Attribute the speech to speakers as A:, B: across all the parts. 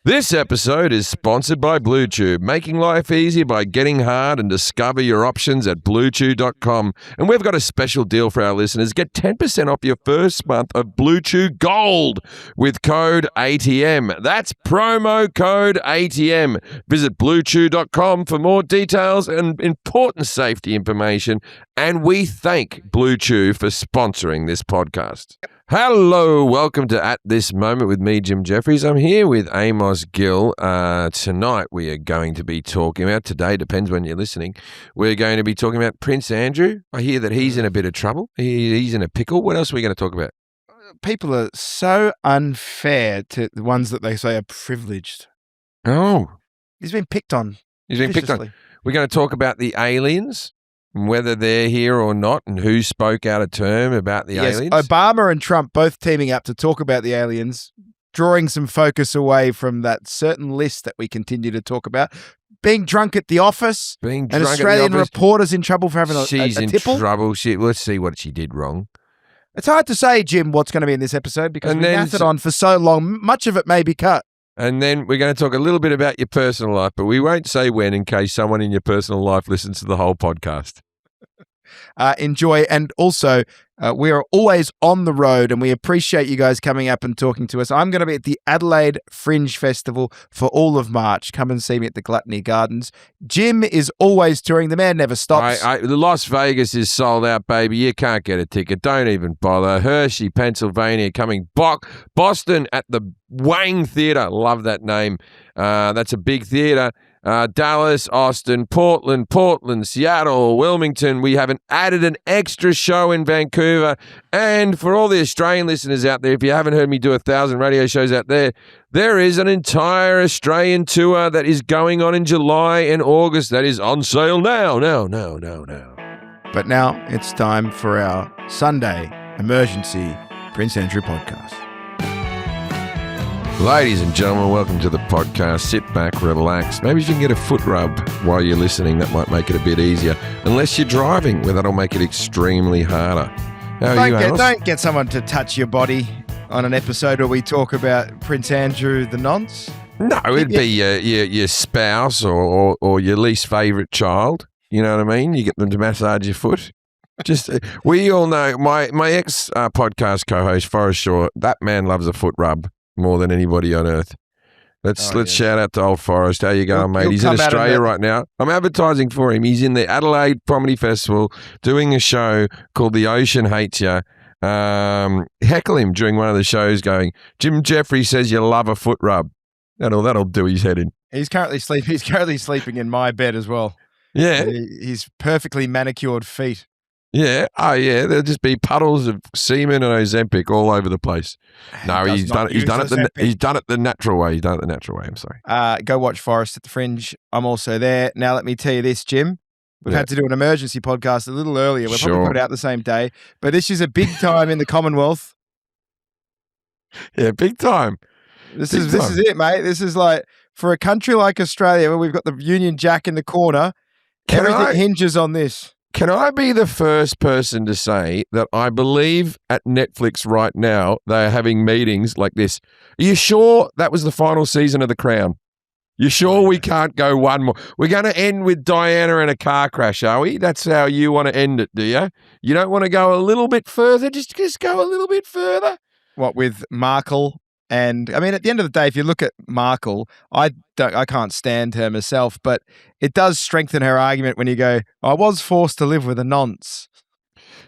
A: This episode is sponsored by BlueChew, making life easier by getting hard and discover your options at BlueChew.com. And we've got a special deal for our listeners. Get 10% off your first month of BlueChew Gold with code ATM. That's promo code ATM. Visit BlueChew.com for more details and important safety information. And we thank BlueChew for sponsoring this podcast. Hello, welcome to At This Moment with me, Jim Jefferies. I'm here with Amos Gill. Tonight we are going to be talking about, today depends when you're listening, we're going to be talking about Prince Andrew. I hear that he's in a bit of trouble. He's in a pickle. What else are we going to talk about?
B: People are so unfair to the ones that they say are privileged.
A: Oh.
B: He's been picked on.
A: He's been picked on. We're going to talk about the aliens, whether they're here or not, and who spoke out of term about the aliens.
B: Obama and Trump both teaming up to talk about the aliens, drawing some focus away from that certain list that we continue to talk about. Being drunk at the office, and Australian reporters in trouble for having a tipple.
A: She's in trouble. Let's see what she did wrong.
B: It's hard to say, Jim, what's going to be in this episode because we napped on for so long. Much of it may be cut.
A: And then we're going to talk a little bit about your personal life, but we won't say when in case someone in your personal life listens to the whole podcast.
B: Enjoy. And also, we are always on the road and we appreciate you guys coming up and talking to us. I'm going to be at the Adelaide Fringe Festival for all of March. Come and see me at the Gluttony Gardens. Jim is always touring. The man never stops.
A: The Las Vegas is sold out, baby. You can't get a ticket. Don't even bother. Hershey, Pennsylvania, coming. Boston at the Wang Theatre. Love that name. That's a big theatre. Dallas, Austin, Portland, Seattle, Wilmington. We haven't added an extra show in Vancouver. And for all the Australian listeners out there, if you haven't heard me do 1,000 radio shows out there, there is an entire Australian tour that is going on in July and August that is on sale now.
B: But now it's time for our Sunday emergency Prince Andrew podcast.
A: Ladies and gentlemen, welcome to the podcast. Sit back, relax. Maybe if you can get a foot rub while you're listening, that might make it a bit easier. Unless you're driving, where that'll make it extremely harder. How are you, Amos?
B: Don't get someone to touch your body on an episode where we talk about Prince Andrew the nonce.
A: No, it'd be your spouse or your least favourite child. You know what I mean? You get them to massage your foot. We all know, my ex podcast co-host, Forrest Shaw, that man loves a foot rub more than anybody on earth. Let's shout out to old Forrest. How you going, mate? He's in Australia right now. I'm advertising for him. He's in the Adelaide Comedy Festival doing a show called The Ocean Hates Ya. Heckle him during one of the shows going, Jim Jefferies says you love a foot rub. That'll do his head in.
B: He's currently sleeping in my bed as well.
A: Yeah.
B: He's perfectly manicured feet.
A: Yeah. Oh, yeah. There'll just be puddles of semen and Ozempic all over the place. No, he's done it the natural way. He's done it the natural way. I'm sorry.
B: Go watch Forrest at the Fringe. I'm also there. Now, let me tell you this, Jim. We've had to do an emergency podcast a little earlier. We'll probably put it out the same day. But this is a big time in the Commonwealth.
A: Yeah, big time.
B: This is it, mate. This is like, for a country like Australia where we've got the Union Jack in the corner, everything hinges on this.
A: Can I be the first person to say that I believe at Netflix right now they are having meetings like this? Are you sure that was the final season of The Crown? You sure we can't go one more? We're going to end with Diana in a car crash, are we? That's how you want to end it, do you? You don't want to go a little bit further? Just go a little bit further?
B: What, with Markle? And I mean, at the end of the day, if you look at Markle, I can't stand her myself, but it does strengthen her argument when you go, I was forced to live with a nonce.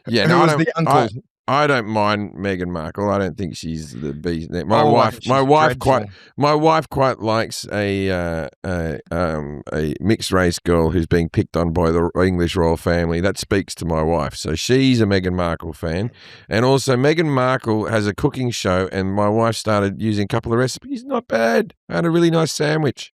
A: Yeah,
B: no, the uncle.
A: I don't mind Meghan Markle. I don't think she's the beast. My wife quite likes a mixed race girl who's being picked on by the English royal family. That speaks to my wife. So she's a Meghan Markle fan. And also Meghan Markle has a cooking show and my wife started using a couple of recipes. Not bad. I had a really nice sandwich.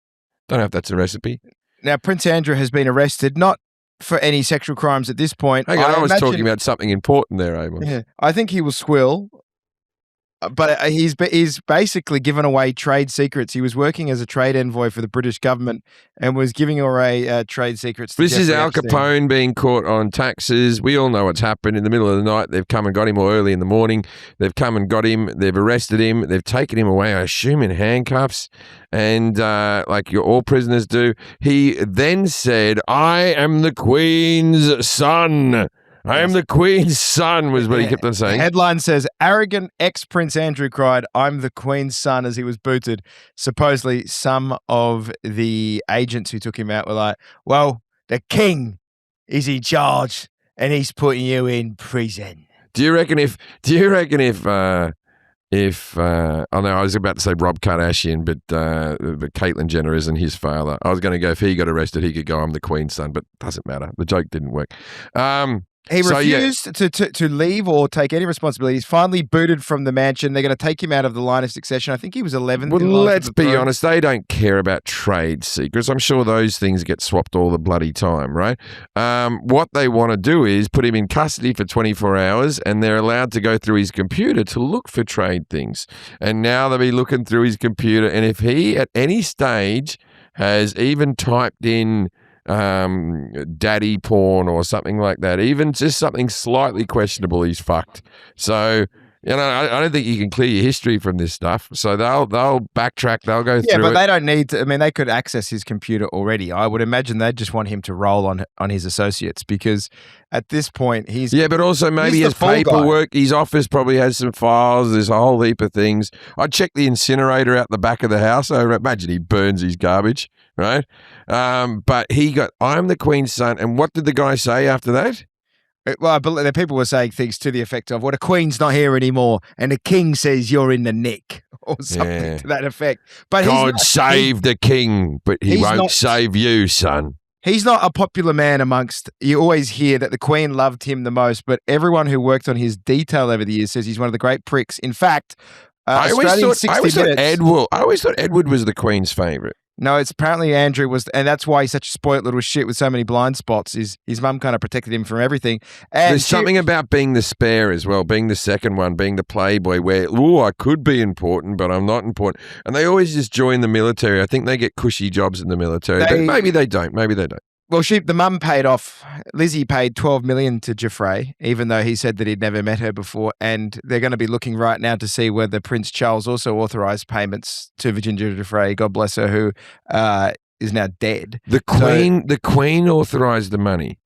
A: Don't know if that's a recipe.
B: Now, Prince Andrew has been arrested, not for any sexual crimes at this point.
A: Hang on, I was talking about something important there, Amos.
B: Yeah, I think he will squill. But he's basically given away trade secrets. He was working as a trade envoy for the British government and was giving away trade secrets to
A: This is
B: Jeffrey
A: Al
B: Epstein.
A: Capone being caught on taxes. We all know what's happened. In the middle of the night, they've come and got him, or early in the morning, they've come and got him. They've arrested him. They've taken him away, I assume, in handcuffs. And like all prisoners do, he then said, "I am the Queen's son." I am the Queen's son was what he kept on saying.
B: The headline says, arrogant ex-Prince Andrew cried, "I'm the Queen's son," as he was booted. Supposedly, some of the agents who took him out were like, well, the King is in charge and he's putting you in prison.
A: Do you reckon if I know I was about to say Rob Kardashian, but Caitlyn Jenner isn't his father. I was going to go, if he got arrested, he could go, "I'm the Queen's son," but doesn't matter. The joke didn't work.
B: He refused to leave or take any responsibility. He's finally booted from the mansion. They're going to take him out of the line of succession. I think he was 11th.
A: Well, let's be honest. They don't care about trade secrets. I'm sure those things get swapped all the bloody time, right? What they want to do is put him in custody for 24 hours, and they're allowed to go through his computer to look for trade things. And now they'll be looking through his computer, and if he at any stage has even typed in daddy porn or something like that, even just something slightly questionable, he's fucked. So, you know, I don't think you can clear your history from this stuff. So they'll backtrack, they'll go through it.
B: Yeah, but they don't need to. I mean, they could access his computer already. I would imagine they'd just want him to roll on his associates, because at this point he's...
A: Yeah, but also maybe his paperwork, his office probably has some files, there's a whole heap of things. I'd check the incinerator out the back of the house. I imagine he burns his garbage, right? But he got, "I'm the Queen's son," and what did the guy say after that?
B: Well, I believe the people were saying things to the effect of, "Well, the Queen's not here anymore, and the King says you're in the nick," or something to that effect. But
A: God save the King, but he won't save you, son.
B: He's not a popular man amongst... You always hear that the Queen loved him the most, but everyone who worked on his detail over the years says he's one of the great pricks. In fact,
A: I always thought Edward was the Queen's favourite.
B: No, it's apparently Andrew was, and that's why he's such a spoilt little shit with so many blind spots. His mum kind of protected him from everything. And
A: there's something about being the spare as well, being the second one, being the playboy, where, I could be important, but I'm not important. And they always just join the military. I think they get cushy jobs in the military. Maybe they don't. Well, the mum paid off. Lizzie paid $12 million to Jeffrey, even though he said that he'd never met her before. And they're going to be looking right now to see whether Prince Charles also authorised payments to Virginia Jeffrey, God bless her, who is now dead. The Queen authorised the money.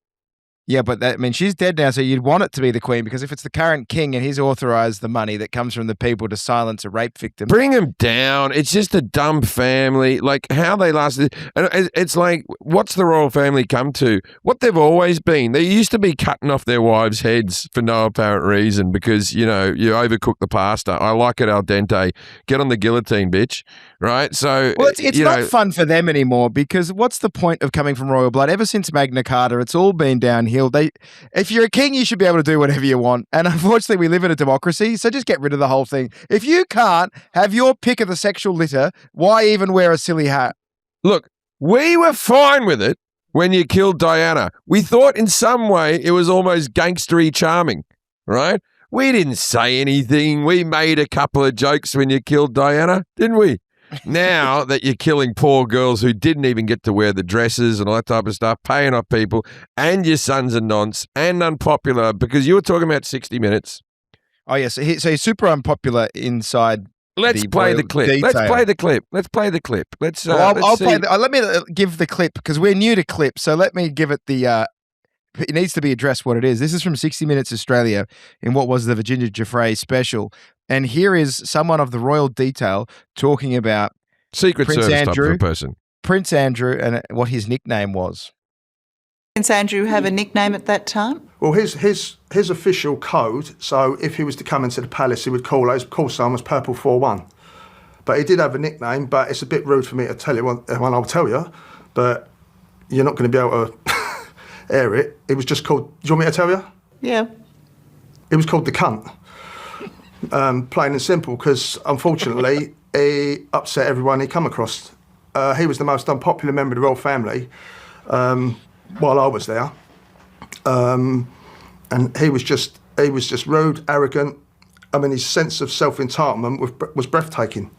B: Yeah, but she's dead now, so you'd want it to be the Queen, because if it's the current king and he's authorised the money that comes from the people to silence a rape victim.
A: Bring him down. It's just a dumb family. Like, how they lasted. And it's like, what's the royal family come to? What they've always been. They used to be cutting off their wives' heads for no apparent reason because, you overcook the pasta. I like it al dente. Get on the guillotine, bitch. Right? So,
B: well, it's not fun for them anymore, because what's the point of coming from royal blood? Ever since Magna Carta, it's all been downhill. If you're a king, you should be able to do whatever you want. And unfortunately, we live in a democracy, so just get rid of the whole thing. If you can't have your pick of the sexual litter, why even wear a silly hat?
A: Look, we were fine with it when you killed Diana. We thought in some way it was almost gangstery charming, right? We didn't say anything. We made a couple of jokes when you killed Diana, didn't we? Now that you're killing poor girls who didn't even get to wear the dresses and all that type of stuff, paying off people, and your son's a nonce and unpopular, because you were talking about 60 Minutes.
B: Oh, yes. So he's super unpopular inside.
A: Let's play the clip.
B: Detail.
A: Let's play the clip. Let's
B: I'll
A: see.
B: play. Let me give the clip, because we're new to clip. So let me give it the. It needs to be addressed what it is. This is from 60 Minutes Australia in what was the Virginia Jeffrey special. And here is someone of the royal detail talking about
A: Secret
B: Prince
A: Service
B: Andrew,
A: type of person.
B: Prince Andrew, and what his nickname was.
C: Prince Andrew have a nickname at that time?
D: Well, his official code, so if he was to come into the palace, he would call sign was Purple 41. But he did have a nickname, but it's a bit rude for me to tell you one I'll tell you, but you're not going to be able to air it. It was just called, do you want me to tell you?
C: Yeah.
D: It was called the cunt. Plain and simple, because unfortunately he upset everyone he come across. He was the most unpopular member of the royal family while I was there, and he was just rude, arrogant, I mean, his sense of self-entitlement was breathtaking.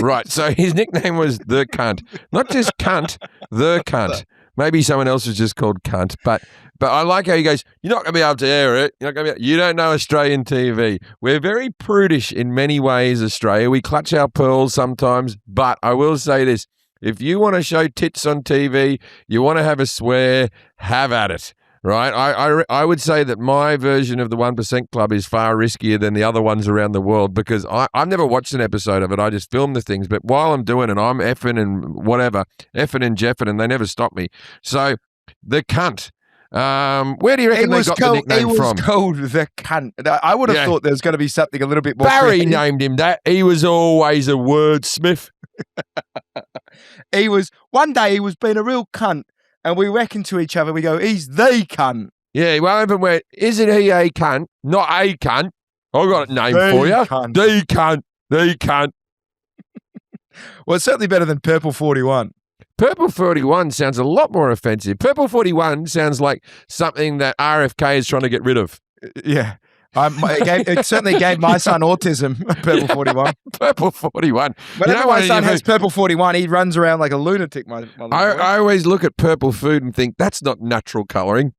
A: Right. So his nickname was the cunt. Not just cunt, the cunt. Maybe someone else was just called cunt. But I like how he goes, you're not going to be able to air it. You don't know Australian TV. We're very prudish in many ways, Australia. We clutch our pearls sometimes. But I will say this. If you want to show tits on TV, you want to have a swear, have at it. Right, I would say that my version of the 1% Club is far riskier than the other ones around the world because I've never watched an episode of it. I just film the things, but while I'm doing it, I'm effing and whatever, effing and jeffing, and they never stop me. So the cunt. Where do you reckon they got the nickname from?
B: He was called the cunt. I would have thought there was going to be something a little bit more.
A: Barry
B: creative.
A: named him that. He was always a wordsmith.
B: One day he was being a real cunt. And we reckon to each other, we go, he's the cunt.
A: Yeah, well, even where, isn't he a cunt? Not a cunt. I've got a name for you.
B: Cunt.
A: The cunt. The cunt.
B: Well, it's certainly better than Purple 41.
A: Purple 41 sounds a lot more offensive. Purple 41 sounds like something that RFK is trying to get rid of.
B: Yeah. It certainly gave my son autism, Purple 41.
A: Purple 41.
B: Whenever my son has Purple 41, he runs around like a lunatic.
A: I always look at purple food and think, that's not natural colouring.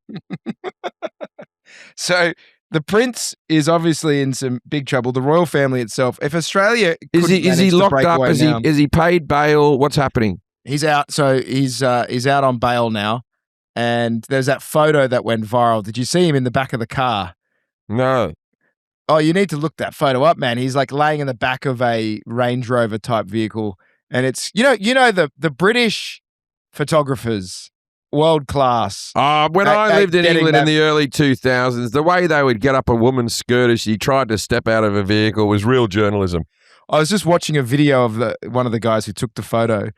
B: So the prince is obviously in some big trouble. The royal family itself. If Australia
A: is he locked up? Is he paid bail? What's happening?
B: He's out. So he's out on bail now. And there's that photo that went viral. Did you see him in the back of the car?
A: No.
B: Oh, you need to look that photo up, man. He's like laying in the back of a Range Rover type vehicle, and it's you know the British photographers, world class.
A: When I lived in England in the early 2000s, the way they would get up a woman's skirt as she tried to step out of a vehicle was real journalism.
B: I was just watching a video of one of the guys who took the photo,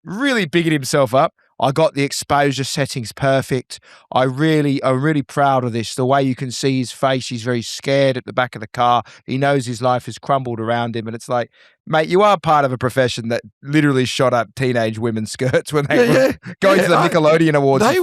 B: really bigging himself up. I got the exposure settings perfect. I'm really proud of this. The way you can see his face, he's very scared at the back of the car. He knows his life has crumbled around him. And it's like, mate, you are part of a profession that literally shot up teenage women's skirts when they were going to the Nickelodeon Awards.
A: They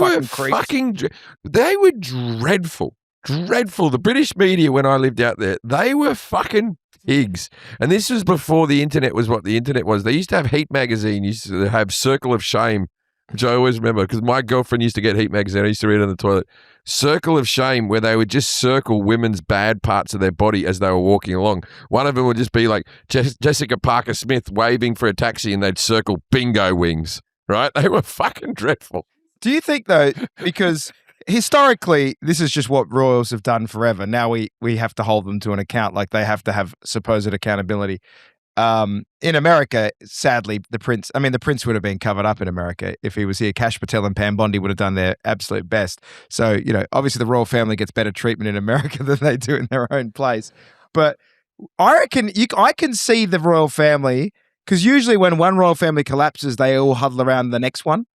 A: were dreadful. Dreadful. The British media, when I lived out there, they were fucking pigs. And this was before the internet was what the internet was. They used to have Heat magazine, used to have Circle of Shame, which I always remember because my girlfriend used to get Heat magazine. I used to read it on the toilet. Circle of Shame, where they would just circle women's bad parts of their body as they were walking along. One of them would just be like Jessica Parker Smith waving for a taxi, and they'd circle bingo wings, right? They were fucking dreadful.
B: Do you think, though, because historically, this is just what royals have done forever. Now we have to hold them to an account, like they have to have supposed accountability. In America, sadly, the prince would have been covered up in America if he was here. Kash Patel and Pam Bondi would have done their absolute best. So, obviously the royal family gets better treatment in America than they do in their own place. But I reckon I can see the royal family, because usually when one royal family collapses, they all huddle around the next one.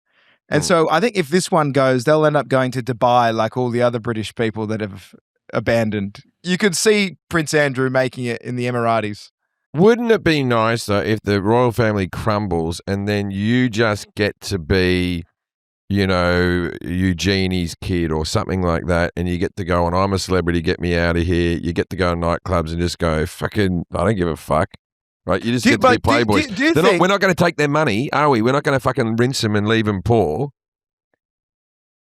B: And so I think if this one goes, they'll end up going to Dubai like all the other British people that have abandoned. You could see Prince Andrew making it in the Emiratis.
A: Wouldn't it be nice, though, if the royal family crumbles and then you just get to be, Eugenie's kid or something like that, and you get to go on, I'm a celebrity, get me out of here. You get to go to nightclubs and just go, fucking, I don't give a fuck. Right? You just get to be playboys. We're not going to take their money, are we? We're not going to fucking rinse them and leave them poor.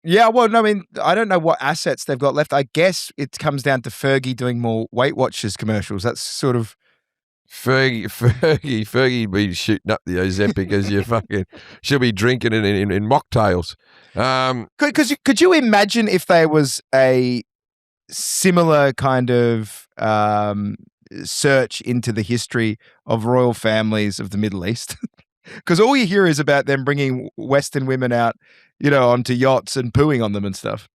B: Yeah, well, no, I mean, I don't know what assets they've got left. I guess it comes down to Fergie doing more Weight Watchers commercials. That's sort of...
A: Fergie be shooting up the Ozempic as you fucking, she'll be drinking it in mocktails.
B: Could you imagine if there was a similar kind of search into the history of royal families of the Middle East? Because all you hear is about them bringing Western women out, onto yachts and pooing on them and stuff.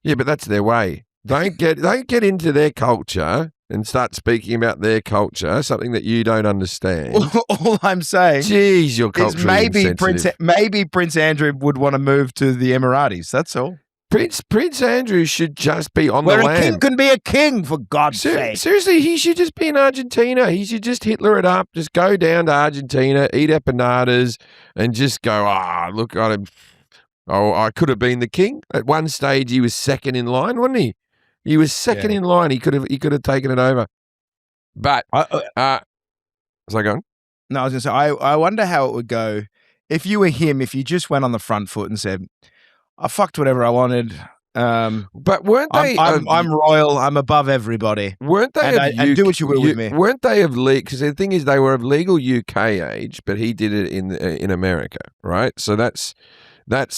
A: Yeah, but that's their way. Don't get into their culture and start speaking about their culture, something that you don't understand.
B: All I'm saying,
A: geez, your culture is
B: maybe Prince Andrew would want to move to the Emiratis. That's all.
A: Prince Andrew should just be on the land.
B: Where a king can be a king, for God's sake.
A: Seriously, he should just be in Argentina. He should just Hitler it up. Just go down to Argentina, eat empanadas, and just go, look at him. Oh, I could have been the king. At one stage, he was second in line, wasn't he? He was second in line. He could have taken it over. But was I going?
B: No, I was going to say, I wonder how it would go if you were him, if you just went on the front foot and said, I fucked whatever I wanted.
A: But weren't they?
B: I'm royal. I'm above everybody.
A: Weren't they?
B: And do what you will with me.
A: Weren't they of legal? Because the thing is, they were of legal UK age, but he did it in America, right? So that's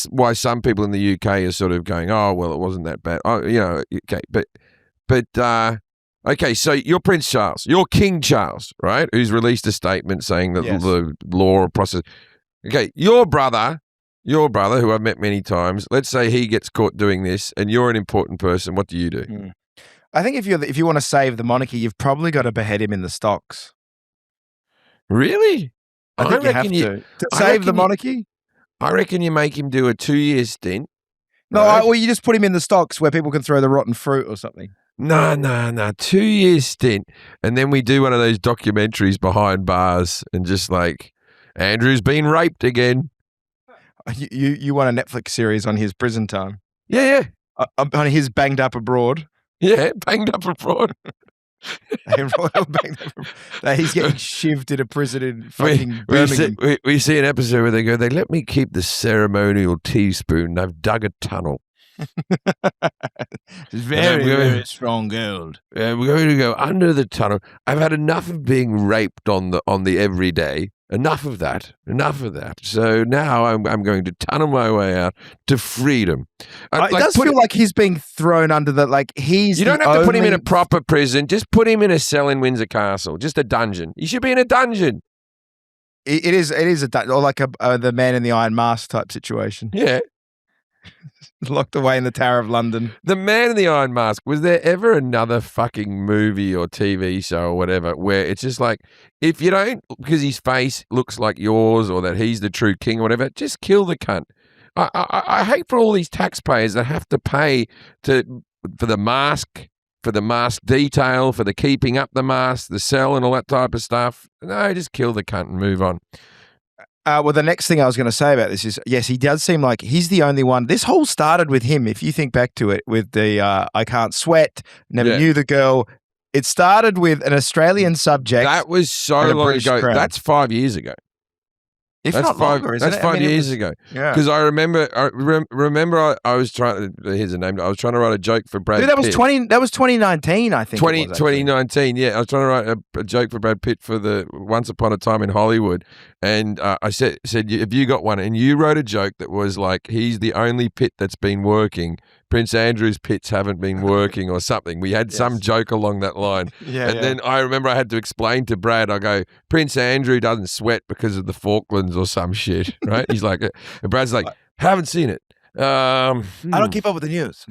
A: why some people in the UK are sort of going, oh well, it wasn't that bad. Oh, okay, but okay, so you're Prince Charles, you're King Charles, right? Who's released a statement saying that the law process. Okay, your brother, who I've met many times, let's say he gets caught doing this, and you're an important person. What do you do?
B: I think if you want to save the monarchy, you've probably got to behead him in the stocks.
A: Really?
B: I think you have to save the monarchy.
A: I reckon you make him do a 2-year stint.
B: No,
A: right?
B: well, you just put him in the stocks where people can throw the rotten fruit or something.
A: No. 2-year stint, and then we do one of those documentaries behind bars, and just like Andrew's been raped again.
B: You want a Netflix series on his prison time?
A: Yeah.
B: On his banged up abroad.
A: Yeah, banged up abroad.
B: He's getting shivved in a prison in fucking Birmingham.
A: We see an episode where they go, they let me keep the ceremonial teaspoon. I've dug a tunnel.
B: It's very strong gold.
A: We're going to go under the tunnel. I've had enough of being raped on the everyday. Enough of that. So now I'm going to tunnel my way out to freedom.
B: It does feel like he's being thrown under the, like he's.
A: You don't have to put him in a proper prison. Just put him in a cell in Windsor Castle. Just a dungeon. He should be in a dungeon.
B: It is a dungeon, or like the Man in the Iron Mask type situation.
A: Yeah.
B: Locked away in the Tower of London.
A: The Man in the Iron Mask. Was there ever another fucking movie or TV show or whatever where it's just like, if you don't, because his face looks like yours or that he's the true king or whatever, just kill the cunt. I hate for all these taxpayers that have to pay for the mask, for the mask detail, for the keeping up the mask, the cell and all that type of stuff. No, just kill the cunt and move on.
B: Well, the next thing I was going to say about this is, yes, he does seem like he's the only one. This whole started with him, if you think back to it, with the I can't sweat, never knew the girl. It started with an Australian subject.
A: That was so long ago.
B: Crown.
A: That's 5 years ago.
B: That's
A: 5 years ago.
B: Yeah.
A: Because I remember, I was trying. Here's a name. I was trying to write a joke for Brad.
B: Dude,
A: Pitt.
B: That was 2019. I think.
A: 2019. Yeah, I was trying to write a joke for Brad Pitt for the Once Upon a Time in Hollywood, and I said, have you got one? And you wrote a joke that was like, he's the only Pitt that's been working. Prince Andrew's pits haven't been working or something. We had some joke along that line. Then I remember I had to explain to Brad, I go, Prince Andrew doesn't sweat because of the Falklands or some shit, right? He's like, and Brad's like, haven't seen it.
B: I don't keep up with the news.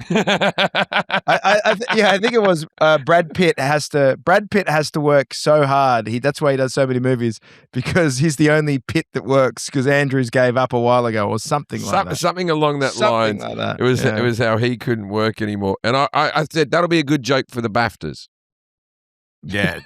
B: I think it was Brad Pitt has to work so hard. That's why he does so many movies, because he's the only Pitt that works, because Andrews gave up a while ago or something like that.
A: Something along that line.
B: Like that.
A: It was how he couldn't work anymore. And I said, that'll be a good joke for the BAFTAs.
B: Yeah.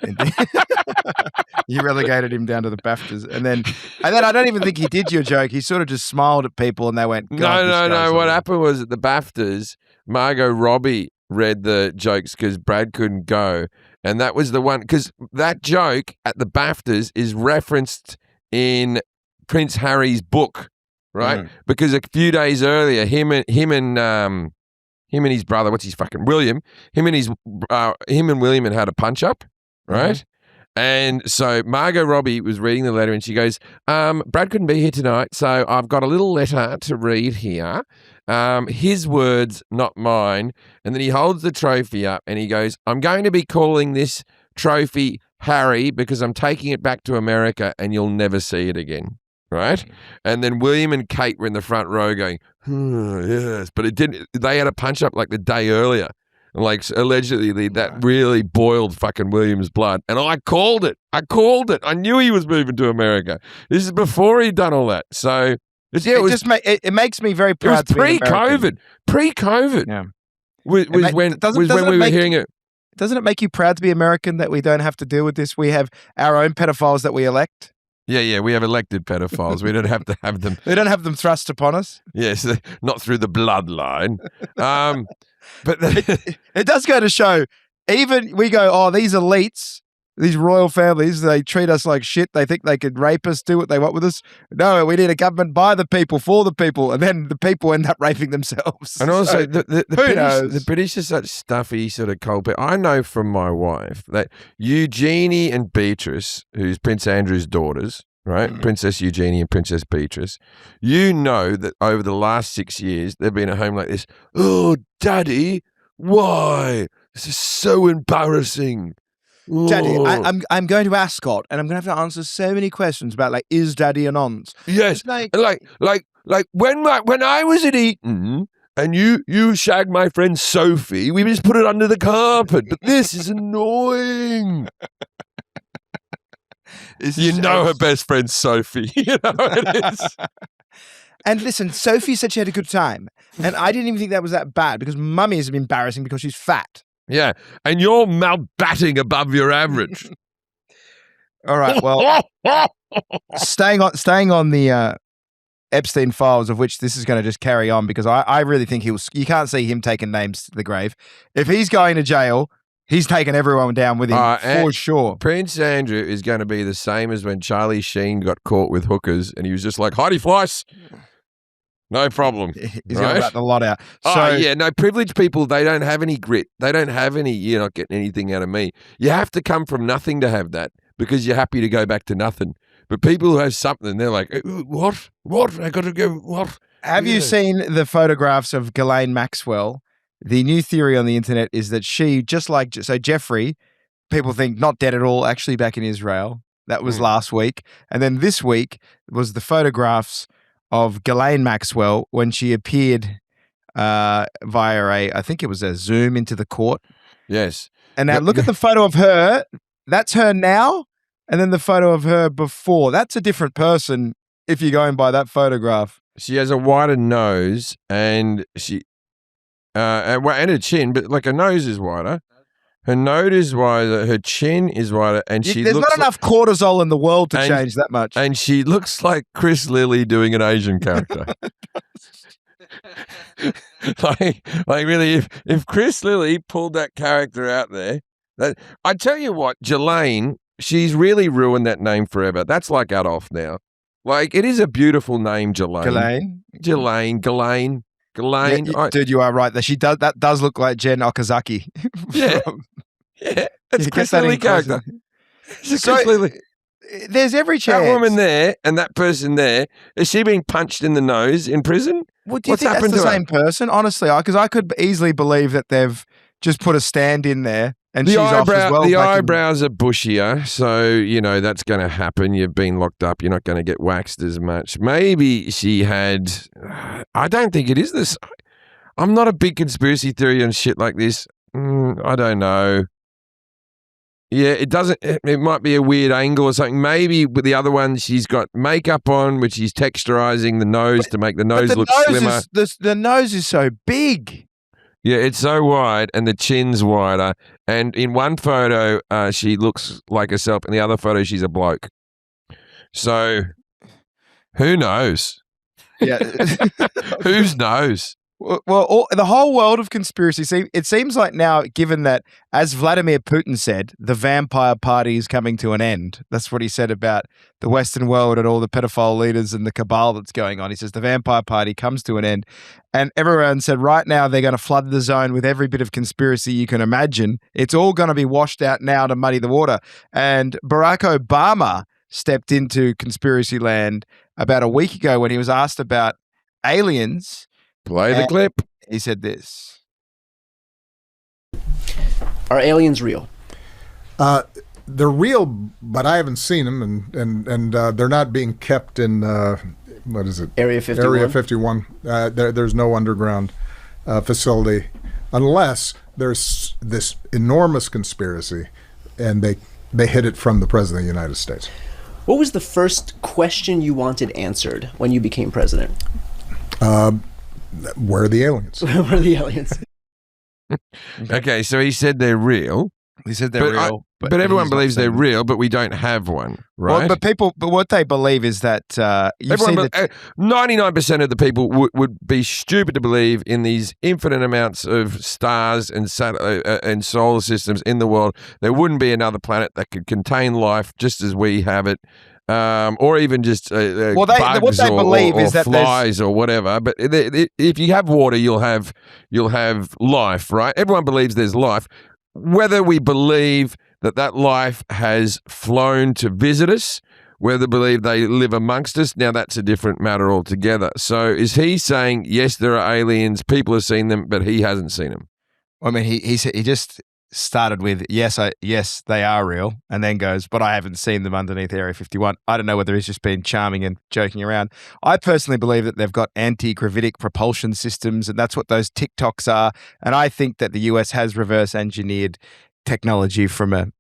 B: You relegated him down to the BAFTAs. And then I don't even think he did your joke. He sort of just smiled at people and they went,
A: No. What happened was at the BAFTAs, Margot Robbie read the jokes because Brad couldn't go. And that was the one, because that joke at the BAFTAs is referenced in Prince Harry's book, right? Because a few days earlier, him and his brother, what's his fucking William? Him and William had a punch up, right? And so Margot Robbie was reading the letter and she goes, Brad couldn't be here tonight, so I've got a little letter to read here. His words, not mine. And then he holds the trophy up and he goes, I'm going to be calling this trophy Harry because I'm taking it back to America and you'll never see it again. Right? And then William and Kate were in the front row going, yes. But it didn't. They had a punch up like the day earlier. Like, allegedly, that really boiled fucking William's blood. And I called it. I knew he was moving to America. This is before he'd done all that. So,
B: it makes me very proud.
A: It was pre-COVID. Pre-COVID.
B: Yeah.
A: Was when we were hearing it.
B: Doesn't it make you proud to be American that we don't have to deal with this? We have our own pedophiles that we elect.
A: Yeah, we have elected pedophiles. We don't have to have them.
B: We don't have them thrust upon us.
A: Yes, not through the bloodline. But
B: it does go to show, even we go, oh, these elites, These royal families, they treat us like shit. They think they could rape us, do what they want with us. No, we need a government by the people, for the people, and then the people end up raping themselves.
A: And also,
B: So,
A: the British are such stuffy sort of cold people. I know from my wife that Eugenie and Beatrice, who's Prince Andrew's daughters, right? Princess Eugenie and Princess Beatrice. You know that over the last 6 years, they've been at home like this. Oh, Daddy, why? This is so embarrassing.
B: Daddy,
A: Oh.
B: I'm going to Ascot, and I'm going to have to answer so many questions about is Daddy an ons?
A: Yes,
B: Like-
A: like when I was at Eton and you shagged my friend Sophie, we just put it under the carpet. But this is annoying. You know her best friend Sophie. You know it is.
B: And listen, Sophie said she had a good time, and I didn't even think that was that bad because Mummy is embarrassing because she's fat.
A: Yeah, and you're batting above your average.
B: All right, well, staying on the Epstein files, of which this is going to just carry on because I really think you can't see him taking names to the grave. If he's going to jail, he's taking everyone down with him for sure.
A: Prince Andrew is going to be the same as when Charlie Sheen got caught with hookers and he was just like, Heidi Fleiss, no problem.
B: He's
A: right?
B: going to rat the lot out.
A: No, privileged people, they don't have any grit. They don't have any, you're not getting anything out of me. You have to come from nothing to have that because you're happy to go back to nothing. But people who have something, they're like, what? I got to go, what?
B: Have you seen the photographs of Ghislaine Maxwell? The new theory on the internet is that she, Jeffrey, people think not dead at all, actually back in Israel. That was last week. And then this week was the photographs of Ghislaine Maxwell when she appeared via I think it was a Zoom into the court.
A: Yes.
B: And now look at the photo of her. That's her now. And then the photo of her before. That's a different person if you're going by that photograph.
A: She has a wider nose and and her chin, but like her nose is wider. Her nose is wider, her chin is wider, and
B: There's not enough cortisol in the world to change that much.
A: And she looks like Chris Lilly doing an Asian character. like really, if Chris Lilly pulled that character out there, I tell you what, Ghislaine, she's really ruined that name forever. That's like Adolf now. Like, it is a beautiful name, Ghislaine. Ghislaine.
B: Dude, you are right. That does look like Jen Okazaki.
A: Yeah. Yeah. It's Chris Lilly character.
B: There's every chance.
A: That woman there and that person there, is she being punched in the nose in prison?
B: Well, do you think that's the same person? Honestly, because I could easily believe that they've just put a stand in there and she's off as well.
A: The eyebrows are bushier, so, that's going to happen. You've been locked up. You're not going to get waxed as much. Maybe she had... I don't think it is this. I'm not a big conspiracy theory and shit like this. I don't know. Yeah, it doesn't... It might be a weird angle or something. Maybe with the other one, she's got makeup on, which she's texturizing the nose to make the nose look slimmer.
B: The nose is so big.
A: Yeah, it's so wide and the chin's wider. And in one photo, she looks like herself. In the other photo, she's a bloke. So, who knows?
B: Yeah.
A: Whose knows?
B: Well, the whole world of conspiracy, it seems like now, given that, as Vladimir Putin said, the vampire party is coming to an end. That's what he said about the Western world and all the pedophile leaders and the cabal that's going on. He says the vampire party comes to an end. And everyone said right now they're going to flood the zone with every bit of conspiracy you can imagine. It's all going to be washed out now to muddy the water. And Barack Obama stepped into conspiracy land about a week ago when he was asked about aliens.
A: Play the clip.
B: He said this.
E: Are aliens real?
F: They're real, but I haven't seen them, and they're not being kept in, what is it?
E: Area 51?
F: Area 51. There's no underground facility unless there's this enormous conspiracy, and they hid it from the President of the United States.
E: What was the first question you wanted answered when you became president?
F: Where are the aliens?
E: Where are the aliens?
A: Okay, so he said they're real.
B: He said they're real.
A: But everyone
B: he's not
A: believes they're
B: seen them.
A: real, but we don't have one, right?
B: Well, but what they believe is that you've seen
A: 99% of the people would be stupid to believe in these infinite amounts of stars and and solar systems in the world. There wouldn't be another planet that could contain life just as we have it. Or even just bugs
B: what they believe
A: or
B: is that
A: flies or whatever. But if you have water, you'll have life, right? Everyone believes there's life. Whether we believe that life has flown to visit us, whether believe they live amongst us, now that's a different matter altogether. So is he saying, yes, there are aliens, people have seen them, but he hasn't seen them?
B: I mean, he just started with, yes, they are real, and then goes, but I haven't seen them underneath Area 51. I don't know whether he's just been charming and joking around. I personally believe that they've got anti-gravitic propulsion systems, and that's what those TikToks are. And I think that the US has reverse engineered technology from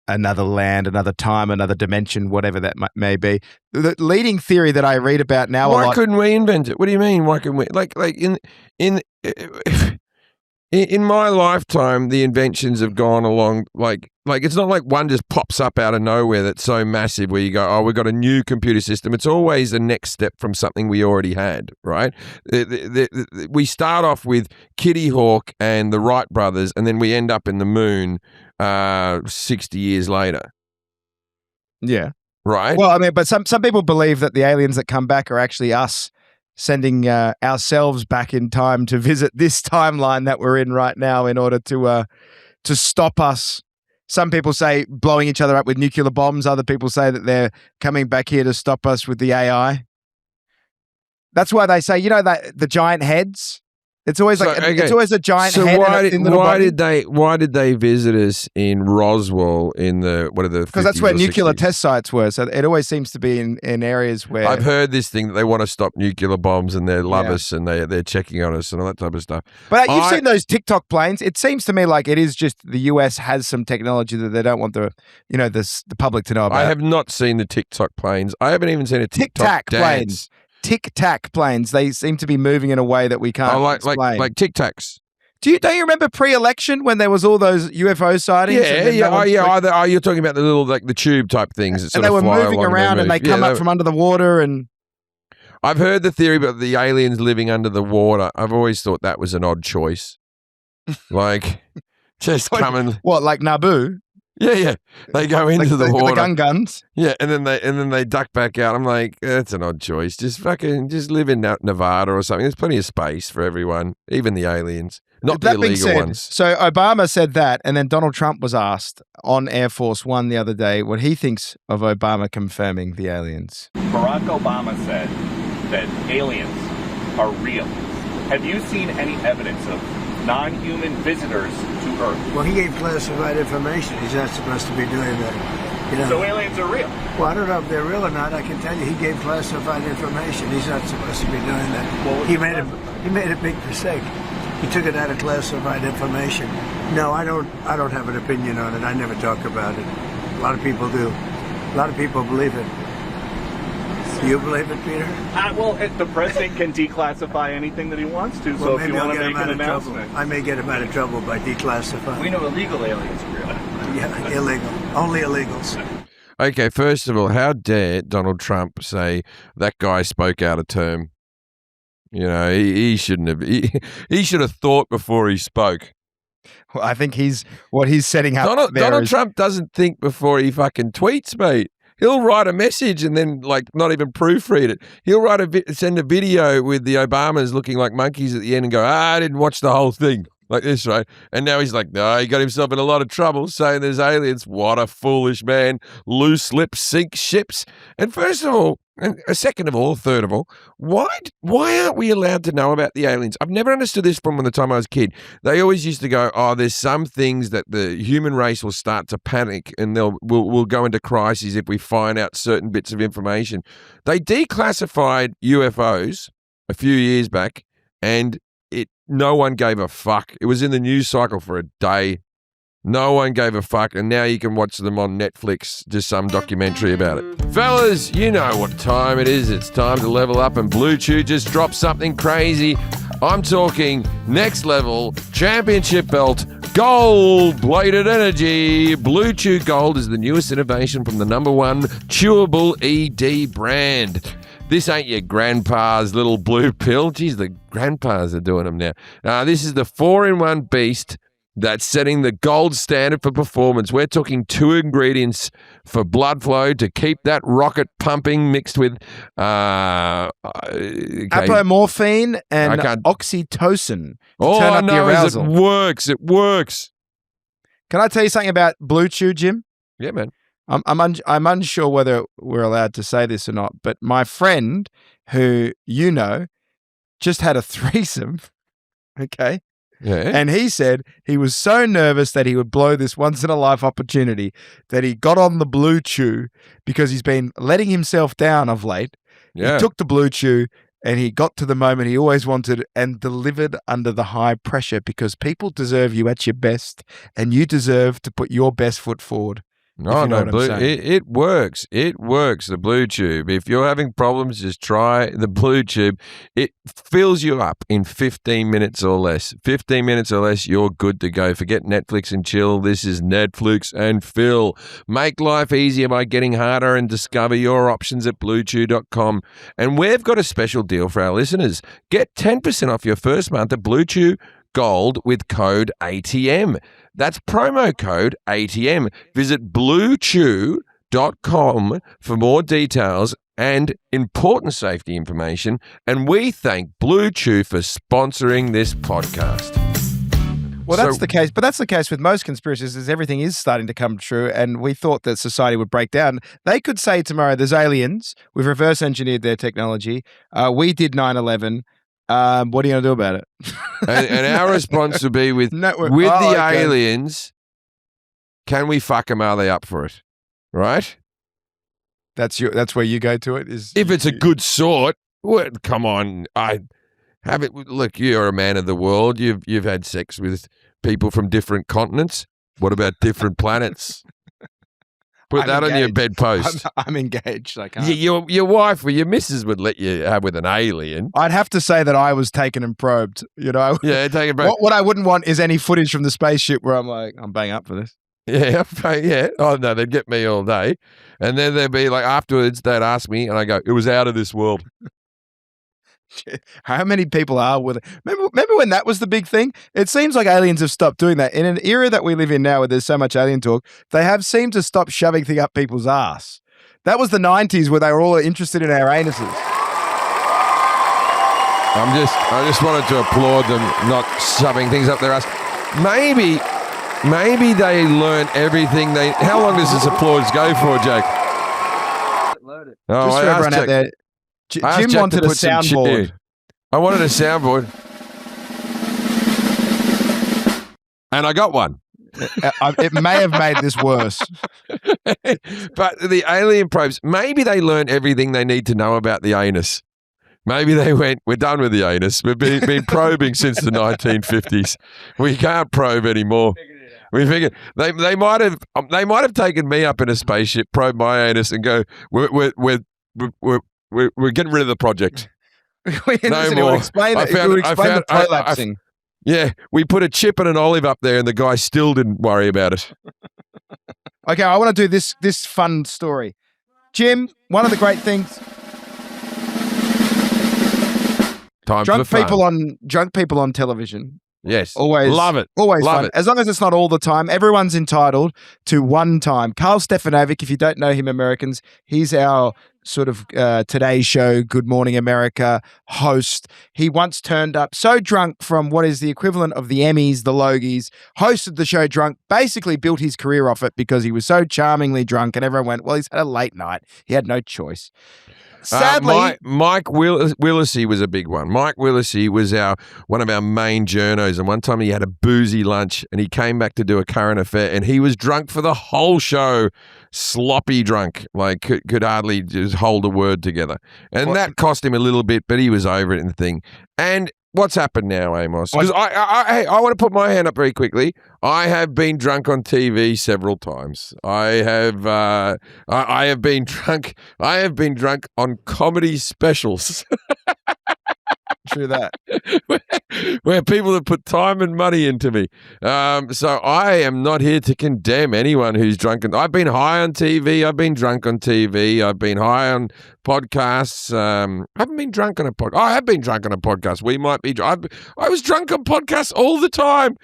B: another land, another time, another dimension, whatever that may be. The leading theory that I read about now.
A: Why couldn't we invent it? What do you mean? Why couldn't we? Like in my lifetime, the inventions have gone along like it's not like one just pops up out of nowhere that's so massive where you go, oh, we've got a new computer system. It's always the next step from something we already had, right? We start off with Kitty Hawk and the Wright brothers, and then we end up in the moon 60 years later.
B: Yeah.
A: Right?
B: Well, I mean, but some people believe that the aliens that come back are actually us sending ourselves back in time to visit this timeline that we're in right now in order to stop us. Some people say blowing each other up with nuclear bombs. Other people say that they're coming back here to stop us with the AI. That's why they say, that the giant heads. It's always it's always a giant head.
A: So why did they visit us in Roswell in the what are the?
B: Because that's where
A: 50s or
B: nuclear
A: 60s?
B: test sites were. So it always seems to be in areas where
A: I've heard this thing that they want to stop nuclear bombs and they love us and they're checking on us and all that type of stuff.
B: But you've seen those TikTok planes. It seems to me like it is just the US has some technology that they don't want the public to know about.
A: I have not seen the TikTok planes. I haven't even seen a TikTok dance.
B: Planes. Tic-tac planes. They seem to be moving in a way that we can't explain.
A: Like tic-tacs.
B: Don't you remember pre-election when there was all those UFO sightings?
A: Yeah. You're talking about the little the tube type things that
B: and they were moving around and they come up from under the water and.
A: I've heard the theory about the aliens living under the water. I've always thought that was an odd choice. Just coming.
B: What, like Naboo?
A: Yeah. They go into the water.
B: The guns.
A: Yeah, and then they duck back out. I'm like, that's an odd choice. Just live in Nevada or something. There's plenty of space for everyone, even the aliens, not the illegal ones.
B: So Obama said that, and then Donald Trump was asked on Air Force One the other day what he thinks of Obama confirming the aliens.
G: Barack Obama said that aliens are real. Have you seen any evidence of non-human visitors to Earth?
H: Well, he gave classified information. He's not supposed to be doing that.
G: So aliens are real?
H: Well, I don't know if they're real or not. I can tell you he gave classified information. He's not supposed to be doing that.
G: Well,
H: he made a big mistake. He took it out of classified information. No, I don't have an opinion on it. I never talk about it. A lot of people do. A lot of people believe it. Do you believe it, Peter?
G: Well, the president can declassify anything that he wants to, so if you want to make an announcement.
H: I may get him out of trouble by declassifying.
G: We know illegal aliens are real.
H: Yeah, illegal. Only illegals.
A: Okay, first of all, how dare Donald Trump say that guy spoke out of term? He shouldn't have. He should have thought before he spoke.
B: Well, I think what he's setting up.
A: Donald Trump doesn't think before he fucking tweets, mate. He'll write a message and then not even proofread it. He'll send a video with the Obamas looking like monkeys at the end and go, I didn't watch the whole thing. Like this, right? And now he's like, no, he got himself in a lot of trouble saying there's aliens. What a foolish man. Loose lips sink ships. And first of all, and second of all, third of all, why aren't we allowed to know about the aliens? I've never understood this from the time I was a kid. They always used to go, oh, there's some things that the human race will start to panic and we'll go into crises if we find out certain bits of information. They declassified UFOs a few years back and no one gave a fuck. It was in the news cycle for a day. No one gave a fuck, and now you can watch them on Netflix, just some documentary about it. Fellas, you know what time it is. It's time to level up, and Blue Chew just dropped something crazy. I'm talking next level championship belt Gold-plated energy. Blue Chew Gold is the newest innovation from the #1 chewable ED brand. This ain't your grandpa's little blue pill. Geez, the grandpas are doing them now. This is the 4-in-1 beast that's setting the gold standard for performance. We're talking 2 ingredients for blood flow to keep that rocket pumping, mixed with
B: apomorphine and oxytocin to
A: all
B: turn
A: I
B: up the
A: know is
B: arousal.
A: it works. It works.
B: Can I tell you something about Blue Chew, Jim?
A: Yeah, man.
B: I'm unsure whether we're allowed to say this or not, but my friend, who you know, just had a threesome. Okay.
A: Yeah.
B: And he said he was so nervous that he would blow this once-in-a-life opportunity that he got on the Blue Chew because he's been letting himself down of late.
A: Yeah.
B: He took the Blue Chew and he got to the moment he always wanted and delivered under the high pressure, because people deserve you at your best and you deserve to put your best foot forward.
A: No, no, it works. It works, the Blue Tube. If you're having problems, just try the Blue Tube. It fills you up in 15 minutes or less. 15 minutes or less, you're good to go. Forget Netflix and chill. This is Netflix and fill. Make life easier by getting harder and discover your options at bluechew.com. And we've got a special deal for our listeners. Get 10% off your first month at Blue Chew Gold with code ATM. That's promo code ATM. Visit bluechew.com for more details and important safety information. And we thank Blue Chew for sponsoring this podcast.
B: Well, that's the case, but that's the case with most conspiracies, is everything is starting to come true, and we thought that society would break down. They could say tomorrow, there's aliens, we've reverse engineered their technology, we did 9/11, what are you going to do about it?
A: and our response would be with aliens, can we fuck them? Are they up for it? Right?
B: That's where you go to it. Is
A: if it's a good sort, what? Come on, I have it. Look, you're a man of the world. You've had sex with people from different continents. What about different planets? Put that on your bedpost.
B: I'm engaged. I can't.
A: Your wife or your missus would let you have with an alien.
B: I'd have to say that I was taken and probed. You know.
A: Yeah, taken and probed.
B: What I wouldn't want is any footage from the spaceship where I'm like, I'm bang up for this.
A: Yeah, yeah. Oh no, they'd get me all day, and then they'd be like, afterwards they'd ask me, and I go, "It was out of this world."
B: How many people are with it? Remember when that was the big thing? It seems like aliens have stopped doing that. In an era that we live in now where there's so much alien talk, they have seemed to stop shoving things up people's ass. That was the 90s where they were all interested in our anuses.
A: I just wanted to applaud them not shoving things up their ass. Maybe they learn everything they... How long does this applause go for, Jake?
B: Just for everyone out there, Jim wanted a soundboard.
A: I wanted a soundboard. And I got one.
B: It may have made this worse.
A: But the alien probes, maybe they learned everything they need to know about the anus. Maybe they went, we're done with the anus. We've been probing since the 1950s. We can't probe anymore. We figured they might have taken me up in a spaceship, probe my anus, and go, we're getting rid of the project. No more.
B: Explain the prolapsing.
A: Yeah, we put a chip and an olive up there, and the guy still didn't worry about it.
B: Okay, I want to do this fun story. Jim, one of the great things. Drunk people on television.
A: Yes.
B: Always
A: love it.
B: Always
A: love
B: fun.
A: it.
B: As long as it's not all the time. Everyone's entitled to one time. Carl Stefanovic, if you don't know him, Americans, he's our sort of Today Show, Good Morning America host. He once turned up so drunk from what is the equivalent of the Emmys, the Logies, hosted the show drunk, basically built his career off it because he was so charmingly drunk, and everyone went, well, he's had a late night. He had no choice. Sadly,
A: Mike Willisey was a big one. Mike Willisey was one of our main journos, and one time he had a boozy lunch, and he came back to do a current affair, and he was drunk for the whole show, sloppy drunk, like could hardly just hold a word together, and that cost him a little bit, but he was over it and the thing. And what's happened now, Amos? Because I want to put my hand up very quickly. I have been drunk on TV several times. I have been drunk. I have been drunk on comedy specials.
B: True that.
A: where people have put time and money into me. So I am not here to condemn anyone who's drunken. I've been high on TV. I've been drunk on TV. I've been high on podcasts. I haven't been drunk on a podcast. I have been drunk on a podcast. We might be. I was drunk on podcasts all the time.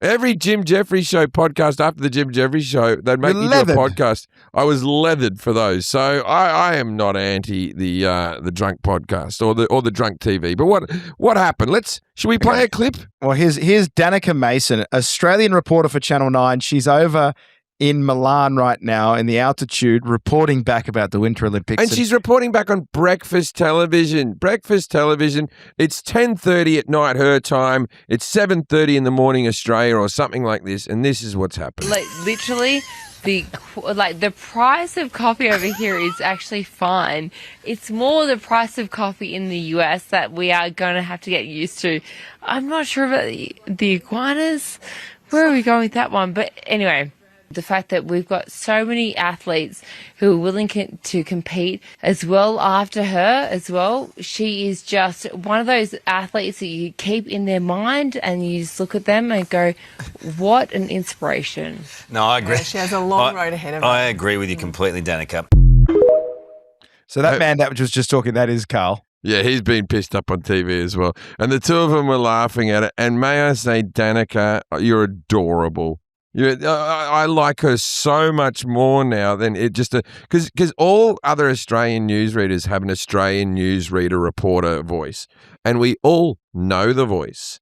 A: Every Jim Jefferies show podcast after the Jim Jefferies show, they'd make me do a podcast. I was leathered for those. So I am not anti the drunk podcast or the drunk TV. But what happened? Should we play a clip?
B: Well, here's Danica Mason, Australian reporter for Channel 9. She's over in Milan right now in the altitude reporting back about the Winter Olympics.
A: And she's reporting back on breakfast television. Breakfast television. It's 10:30 at night her time. It's 7:30 in the morning Australia or something like this. And this is what's happened.
I: Like literally the price of coffee over here is actually fine. It's more the price of coffee in the US that we are going to have to get used to. I'm not sure about the iguanas. Where are we going with that one? But anyway, the fact that we've got so many athletes who are willing to compete as well after her as well. She is just one of those athletes that you keep in their mind and you just look at them and go, what an inspiration.
J: No, I agree.
C: Yeah, she has a long road ahead of her.
J: I agree with you completely, Danica.
B: So that man that was just talking, that is Carl.
A: Yeah, he's been pissed up on TV as well. And the two of them were laughing at it. And may I say, Danica, you're adorable. I like her so much more now than it just because all other Australian newsreaders have an Australian newsreader reporter voice, and we all know the voice.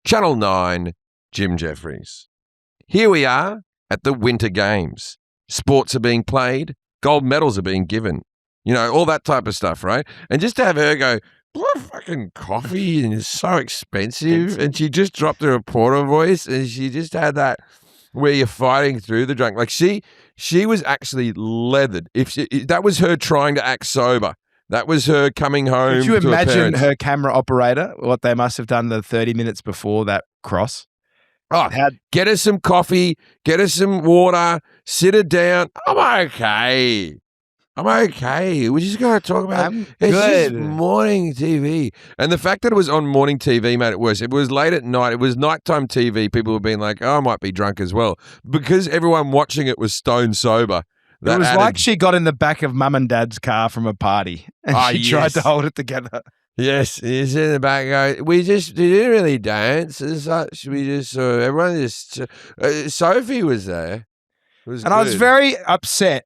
A: Channel 9, Jim Jefferies. Here we are at the Winter Games. Sports are being played, gold medals are being given, all that type of stuff, right? And just to have her go, what fucking coffee and it's so expensive, and she just dropped her reporter voice, and she just had that. Where you're fighting through the drunk. Like she was actually leathered. That was her trying to act sober. That was her coming home.
B: Could you
A: to
B: imagine her camera operator, what they must have done the 30 minutes before that cross?
A: Oh, get her some coffee, get her some water, sit her down. I'm okay. We just got to talk about it's just morning TV. And the fact that it was on morning TV made it worse. It was late at night. It was nighttime TV. People were being like, I might be drunk as well. Because everyone watching it was stone sober.
B: It was like she got in the back of mum and dad's car from a party and she tried to hold it together.
A: Yes, he's in the back. We didn't really dance as such. We just everyone just. Sophie was there.
B: I was very upset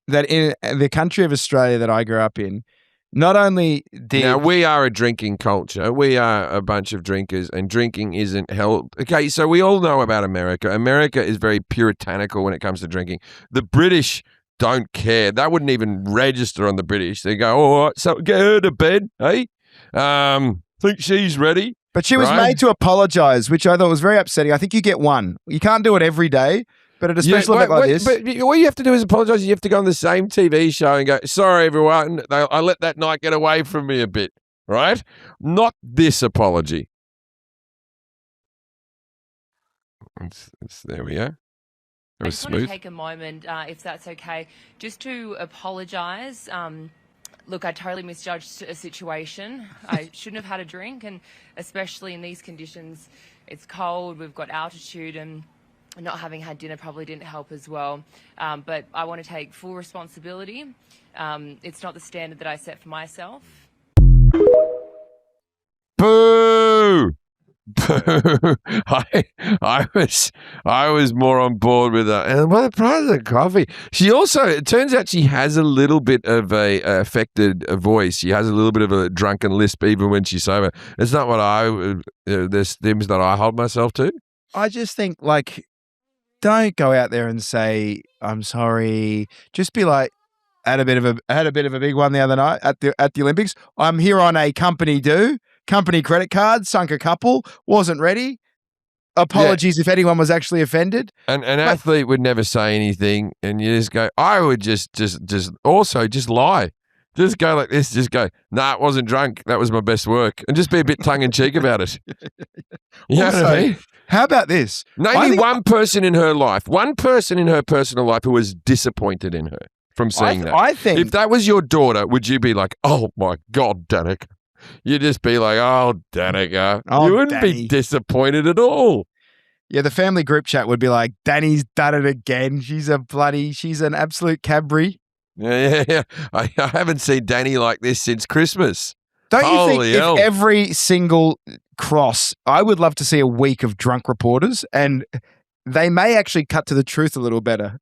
B: that in the country of Australia that I grew up in, not only did...
A: Now, we are a drinking culture. We are a bunch of drinkers, and drinking isn't held... Okay, so we all know about America. America is very puritanical when it comes to drinking. The British don't care. That wouldn't even register on the British. They go, all right, so get her to bed, hey? Think she's ready?
B: But she was made to apologise, which I thought was very upsetting. I think you get one. You can't do it every day. But at a special event like this...
A: But all you have to do is apologise. You have to go on the same TV show and go, sorry, everyone, I let that night get away from me a bit, right? Not this apology. There we go.
I: I just want to take a moment, if that's okay, just to apologise. Look, I totally misjudged a situation. I shouldn't have had a drink, and especially in these conditions, it's cold, we've got altitude, and not having had dinner probably didn't help as well. But I want to take full responsibility. It's not the standard that I set for myself.
A: Boo! Boo! I was more on board with that. And what the price of coffee? She also, it turns out she has a little bit of a affected voice. She has a little bit of a drunken lisp even when she's sober. It's not what there's things that I hold myself to.
B: I just think, don't go out there and say, I'm sorry. Just be like, I had a bit of a big one the other night at the Olympics. I'm here on a company credit card, sunk a couple, wasn't ready. Apologies if anyone was actually offended.
A: An athlete would never say anything, and you just go, I would just lie. Just go like this. Just go, nah, it wasn't drunk. That was my best work. And just be a bit tongue-in-cheek about it. You know what I mean?
B: How about this?
A: Name me one person in her life, one person in her personal life who was disappointed in her from seeing that.
B: I think...
A: If that was your daughter, would you be like, oh, my God, Danica, You'd just be like, oh, Danica.
B: Oh,
A: You wouldn't
B: Danny.
A: be disappointed at all.
B: Yeah, the family group chat would be like, Danny's done it again. She's an absolute Cadbury.
A: Yeah. I haven't seen Danny like this since Christmas.
B: Don't you think
A: Holy hell.
B: if every single cross, I would love to see a week of drunk reporters, and they may actually cut to the truth a little better.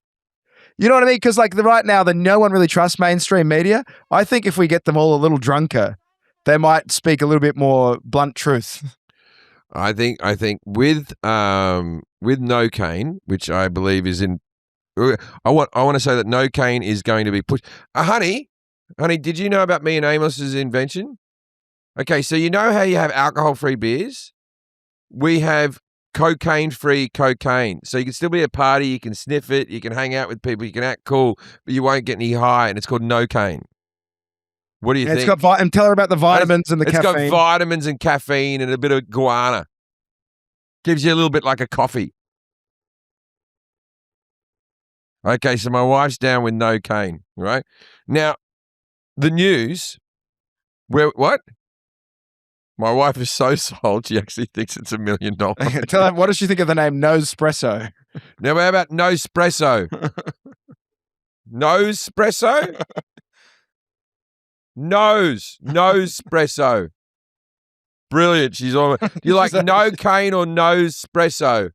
B: You know what I mean? Because like right now, no one really trusts mainstream media. I think if we get them all a little drunker, they might speak a little bit more blunt truth.
A: I think with Nocaine, which I believe is in, I want to say that Nocaine is going to be pushed. Honey, did you know about me and Amos's invention? Okay, so you know how you have alcohol-free beers? We have cocaine-free cocaine. So you can still be at a party, you can sniff it, you can hang out with people, you can act cool, but you won't get any high, and it's called Nocaine. What do you think?
B: It's got and tell her about the vitamins and the caffeine.
A: It's got vitamins and caffeine and a bit of guarana. Gives you a little bit like a coffee. Okay, so my wife's down with Nocaine, right? Now, the news, what? My wife is so sold, she actually thinks it's $1 million.
B: Tell her, what does she think of the name Nospresso?
A: Now, how about Nospresso? Nospresso? Nospresso. Brilliant. She's all. You like Nocaine or Nospresso?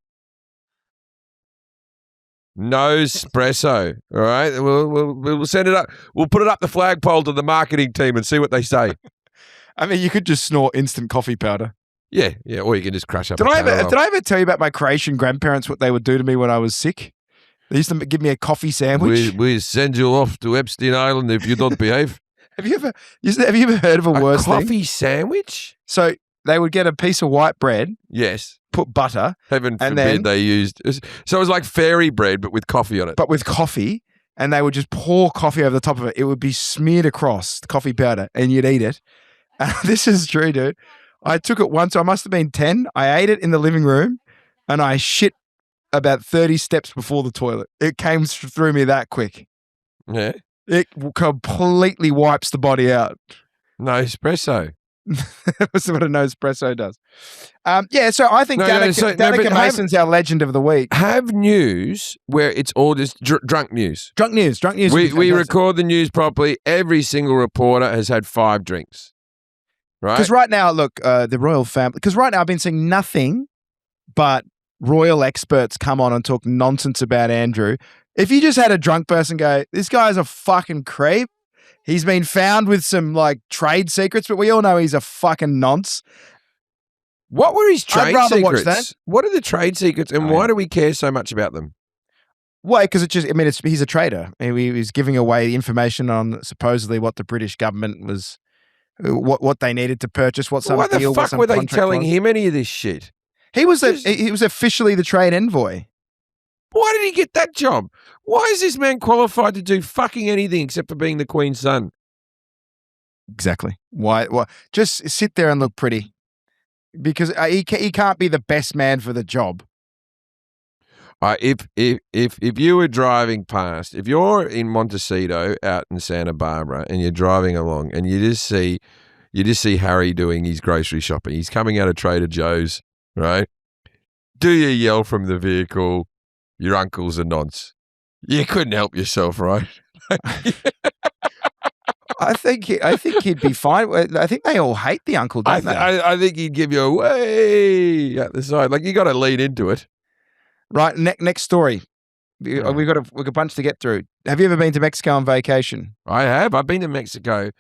A: Nospresso. All right. We'll send it up. We'll put it up the flagpole to the marketing team and see what they say.
B: I mean, you could just snort instant coffee powder.
A: Yeah. Or you can just crush up.
B: Did I ever tell you about my Croatian grandparents, what they would do to me when I was sick? They used to give me a coffee sandwich.
A: We send you off to Epstein Island if you don't behave.
B: Have you ever heard of a worse
A: coffee
B: thing?
A: sandwich?
B: So they would get a piece of white bread.
A: Yes.
B: Put butter.
A: Heaven forbid they used. So it was like fairy bread, but with coffee on it.
B: But with coffee. And they would just pour coffee over the top of it. It would be smeared across the coffee powder and you'd eat it. This is true, dude. I took it once. I must have been 10. I ate it in the living room and I shit about 30 steps before the toilet. It came through me that quick.
A: Yeah.
B: It completely wipes the body out.
A: No espresso.
B: That's what a no espresso does. Yeah, so I think Danica Mason's our legend of the week.
A: Have news where it's all just drunk news.
B: Drunk news.
A: We record the news properly. Every single reporter has had 5 drinks. Right?
B: Because right now, look, the royal family, because right now I've been seeing nothing but royal experts come on and talk nonsense about Andrew. If you just had a drunk person go, this guy's a fucking creep. He's been found with some like trade secrets, but we all know he's a fucking nonce.
A: What were his trade
B: I'd rather
A: secrets?
B: watch that.
A: What are the trade secrets and why do we care so much about them?
B: Why? Because he's a traitor. He was giving away information on supposedly what the British government was, what they needed to purchase, what some
A: Why the
B: deal,
A: fuck were they telling him any of this shit?
B: He was officially the trade envoy.
A: Why did he get that job? Why is this man qualified to do fucking anything except for being the Queen's son?
B: Exactly. Why? Just sit there and look pretty, because he can't be the best man for the job.
A: If you were driving past, if you're in Montecito out in Santa Barbara and you're driving along and you just see Harry doing his grocery shopping, he's coming out of Trader Joe's, right? Do you yell from the vehicle, your uncle's a nonce? You couldn't help yourself, right?
B: I think he'd be fine. I think they all hate the uncle, don't they?
A: I think he'd give you a way out the side. Like you got to lead into it.
B: Right. Next story. We've got a bunch to get through. Have you ever been to Mexico on vacation?
A: I have. I've been to Mexico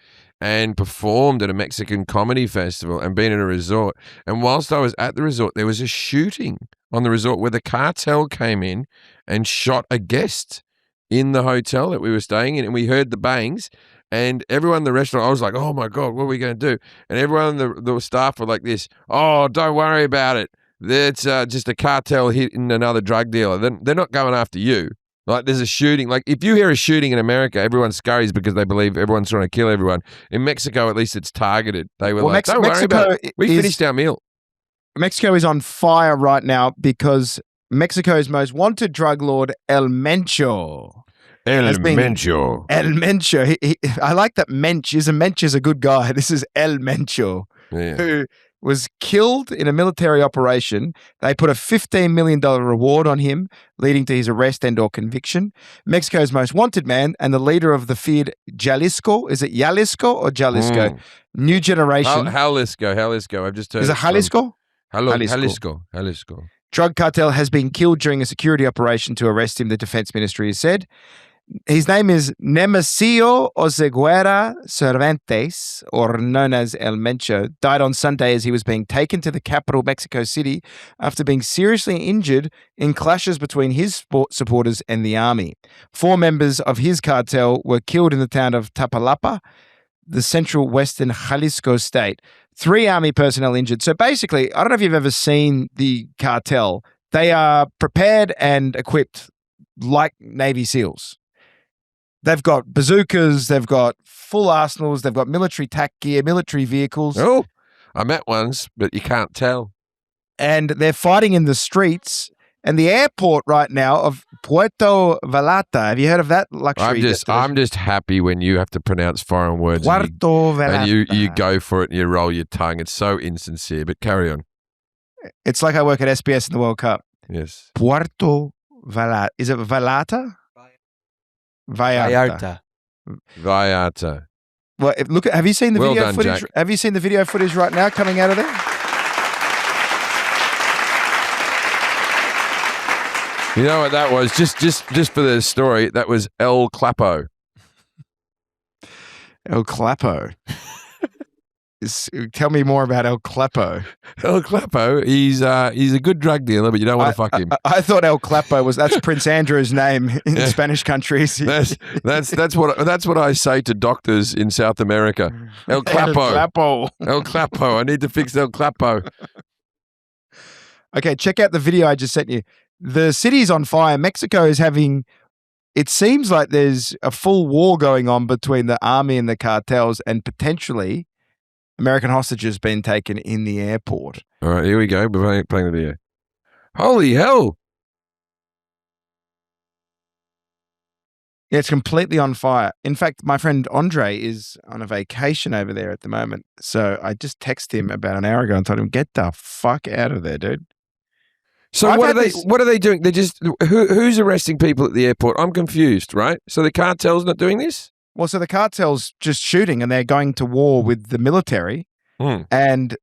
A: and performed at a Mexican comedy festival and been in a resort. And whilst I was at the resort, there was a shooting on the resort where the cartel came in and shot a guest in the hotel that we were staying in. And we heard the bangs and everyone in the restaurant, I was like, oh my God, what are we going to do? And everyone in the staff were like this, oh, don't worry about it. It's just a cartel hitting another drug dealer. They're not going after you. Like there's a shooting. Like if you hear a shooting in America, everyone scurries because they believe everyone's trying to kill everyone. In Mexico, at least it's targeted. They were don't worry about it. We finished our meal.
B: Mexico is on fire right now because Mexico's most wanted drug lord, El Mencho.
A: El
B: has been-
A: Mencho.
B: El Mencho. I like that Mensch is a good guy. This is El Mencho,
A: Yeah.
B: who was killed in a military operation. They put a $15 million reward on him, leading to his arrest and or conviction. Mexico's most wanted man and the leader of the feared Jalisco. Is it Jalisco or Jalisco? New generation.
A: Jalisco. I've just heard
B: Is it Jalisco?
A: Jalisco.
B: Drug cartel has been killed during a security operation to arrest him, the defense ministry has said. His name is Nemesio Oseguera Cervantes, or known as El Mencho, died on Sunday as he was being taken to the capital, Mexico City, after being seriously injured in clashes between his supporters and the army. 4 members of his cartel were killed in the town of Tapalapa, the central western Jalisco state. 3 army personnel injured. So basically, I don't know if you've ever seen the cartel. They are prepared and equipped like Navy SEALs. They've got bazookas, they've got full arsenals, they've got military tac gear, military vehicles.
A: Oh, I met ones, but you can't tell.
B: And they're fighting in the streets. And the airport right now of Puerto Vallarta, have you heard of that luxury?
A: I'm just happy when you have to pronounce foreign words
B: Puerto Vallarta.
A: and you go for it and you roll your tongue. It's so insincere, but carry on.
B: It's like I work at SBS in the World Cup.
A: Yes.
B: Puerto Vallarta. Is it Vallarta? Vallarta.
A: Vallarta.
B: Well, look. Have you seen the
A: Well
B: video
A: done,
B: footage?
A: Jack.
B: Have you seen the video footage right now coming out of there?
A: You know what that was? Just for the story, that was El Clapo.
B: El Clapo. Tell me more about El Clapo.
A: El Clapo, he's a good drug dealer, but you don't want to fuck him.
B: I thought El Clapo that's Prince Andrew's name in Spanish countries.
A: That's what I say to doctors in South America. El Clapo.
B: El Clapo.
A: El Clapo. I need to fix El Clapo.
B: Okay, check out the video I just sent you. The city's on fire. Mexico is having, it seems like there's a full war going on between the army and the cartels, and potentially American hostages being taken in the airport.
A: All right, here we go. We're playing the video. Holy hell.
B: Yeah, it's completely on fire. In fact, my friend Andre is on a vacation over there at the moment. So I just texted him about an hour ago and told him, get the fuck out of there, dude.
A: So what are they doing? They're just who's arresting people at the airport? I'm confused, right? So the cartel's not doing this?
B: Well, so the cartel's just shooting and they're going to war with the military. And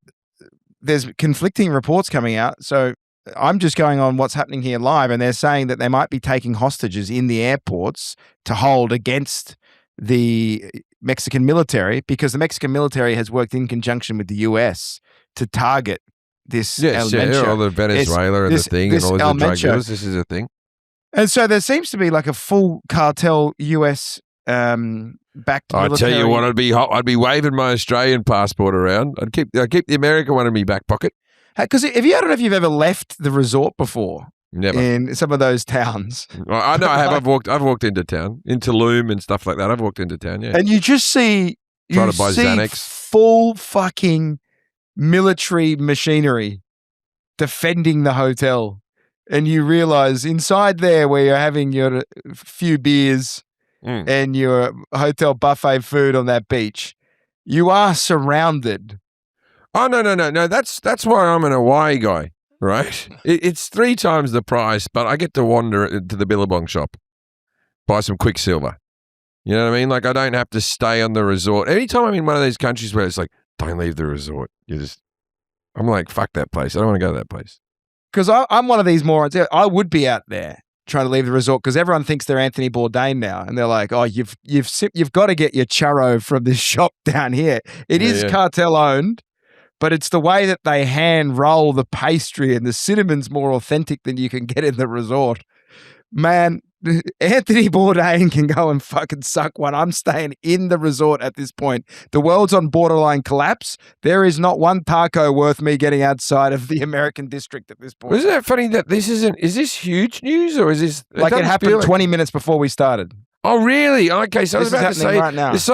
B: there's conflicting reports coming out. So I'm just going on what's happening here live, and they're saying that they might be taking hostages in the airports to hold against the Mexican military, because the Mexican military has worked in conjunction with the US to target this El Mencho.
A: All the Venezuela and the thing and all the drug dealers. This is a thing.
B: And so there seems to be like a full cartel US backed military.
A: I tell you what, I'd be waving my Australian passport around. I'd keep the American one in my back pocket.
B: Because I don't know if you've ever left the resort before.
A: Never.
B: In some of those towns.
A: Well, I know I have. I've walked into town, into Tulum and stuff like that. I've walked into town, yeah.
B: And you just see
A: Trying to buy Xanax.
B: Full fucking military machinery defending the hotel. And you realize inside there, where you're having your few beers and your hotel buffet food on that beach, you are surrounded.
A: Oh, no. That's why I'm an Hawaii guy, right? It's 3 times the price, but I get to wander to the Billabong shop, buy some Quicksilver. You know what I mean? Like, I don't have to stay on the resort. Anytime I'm in one of these countries where it's like, don't leave the resort. I'm like, fuck that place. I don't want to go to that place.
B: Because I'm one of these morons. I would be out there trying to leave the resort because everyone thinks they're Anthony Bourdain now, and they're like, "Oh, you've got to get your churro from this shop down here. It is cartel owned, but it's the way that they hand roll the pastry, and the cinnamon's more authentic than you can get in the resort." Man, Anthony Bourdain can go and fucking suck one. I'm staying in the resort at this point. The world's on borderline collapse. There is not one taco worth me getting outside of the American district at this point.
A: Isn't that funny that is this huge news, or is this...
B: Like it happened 20 minutes before we started.
A: Oh, really? Okay, so I was about to say,
B: right now.
A: there's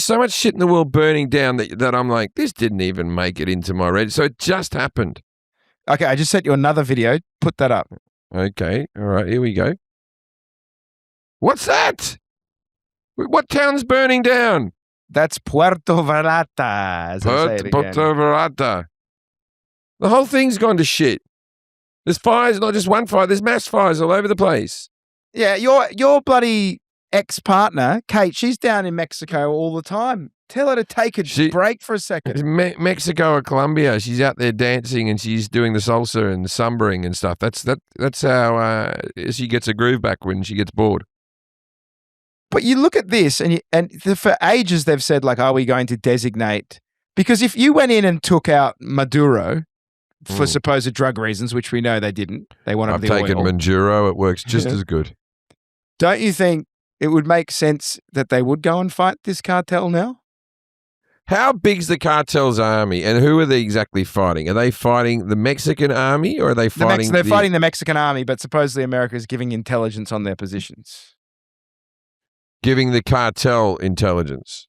A: so much shit in the world burning down that I'm like, this didn't even make it into my read. So it just happened.
B: Okay, I just sent you another video. Put that up.
A: Okay, all right, here we go. What's that? What town's burning down?
B: That's Puerto Vallarta, as I say it again.
A: Puerto Vallarta. The whole thing's gone to shit. There's fires, not just one fire. There's mass fires all over the place.
B: Yeah, your bloody ex-partner, Kate, she's down in Mexico all the time. Tell her to take a break for a second.
A: Mexico or Colombia. She's out there dancing and she's doing the salsa and sumbering and stuff. That's how she gets a groove back when she gets bored.
B: But you look at this, and for ages they've said, like, are we going to designate? Because if you went in and took out Maduro for supposed drug reasons, which we know they didn't, they wanted
A: I've
B: the
A: taken
B: oil.
A: Manjuro. It works just as good.
B: Don't you think it would make sense that they would go and fight this cartel now?
A: How big's the cartel's army, and who are they exactly fighting? Are they fighting the Mexican army, or are they fighting?
B: They're fighting the Mexican army, but supposedly America is giving intelligence on their positions.
A: Giving the cartel intelligence.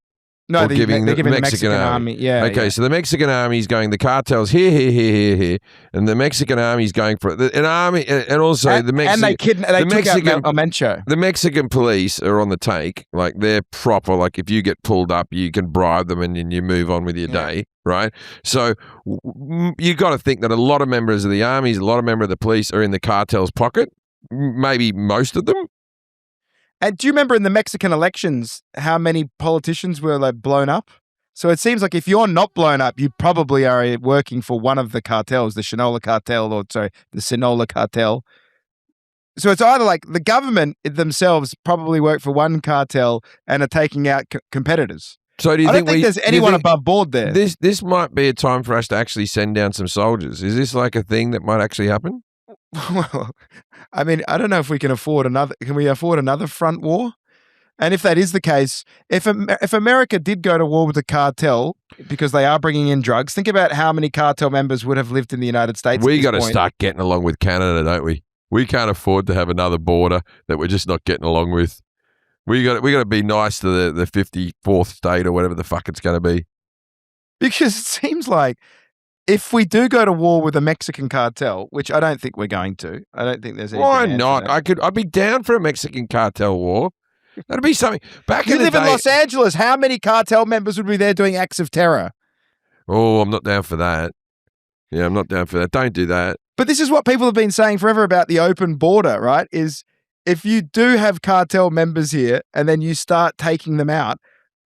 B: No, they're giving the Mexican army. Yeah.
A: Okay,
B: yeah.
A: so the Mexican army is going, the cartel's here, and the Mexican army is going for an army, and also the Mexican.
B: And they took out Almencho.
A: The Mexican police are on the take, like they're proper. Like if you get pulled up, you can bribe them, and then you move on with your day, right? So you got to think that a lot of members of the armies, a lot of members of the police are in the cartel's pocket. Maybe most of them.
B: And do you remember in the Mexican elections how many politicians were like blown up? So it seems like if you're not blown up, you probably are working for one of the cartels, the Sinaloa cartel, or the Sinaloa cartel. So it's either like the government themselves probably work for one cartel and are taking out competitors.
A: So do you
B: I don't think there's anyone above board there.
A: This might be a time for us to actually send down some soldiers. Is this like a thing that might actually happen?
B: Well, I mean, I don't know if we can afford another. Can we afford another front war? And if that is the case, if America did go to war with the cartel because they are bringing in drugs, think about how many cartel members would have lived in the United States.
A: We got to start getting along with Canada, don't we? We can't afford to have another border that we're just not getting along with. We got to be nice to the 54th state or whatever the fuck it's going to be.
B: Because it seems like if we do go to war with the Mexican cartel, which I don't think we're going to, I don't think there's any.
A: Why not? I'd be down for a Mexican cartel war. That'd be something.
B: You live in Los Angeles. How many cartel members would be there doing acts of terror?
A: Oh, I'm not down for that. Yeah, I'm not down for that. Don't do that.
B: But this is what people have been saying forever about the open border, right? Is if you do have cartel members here and then you start taking them out,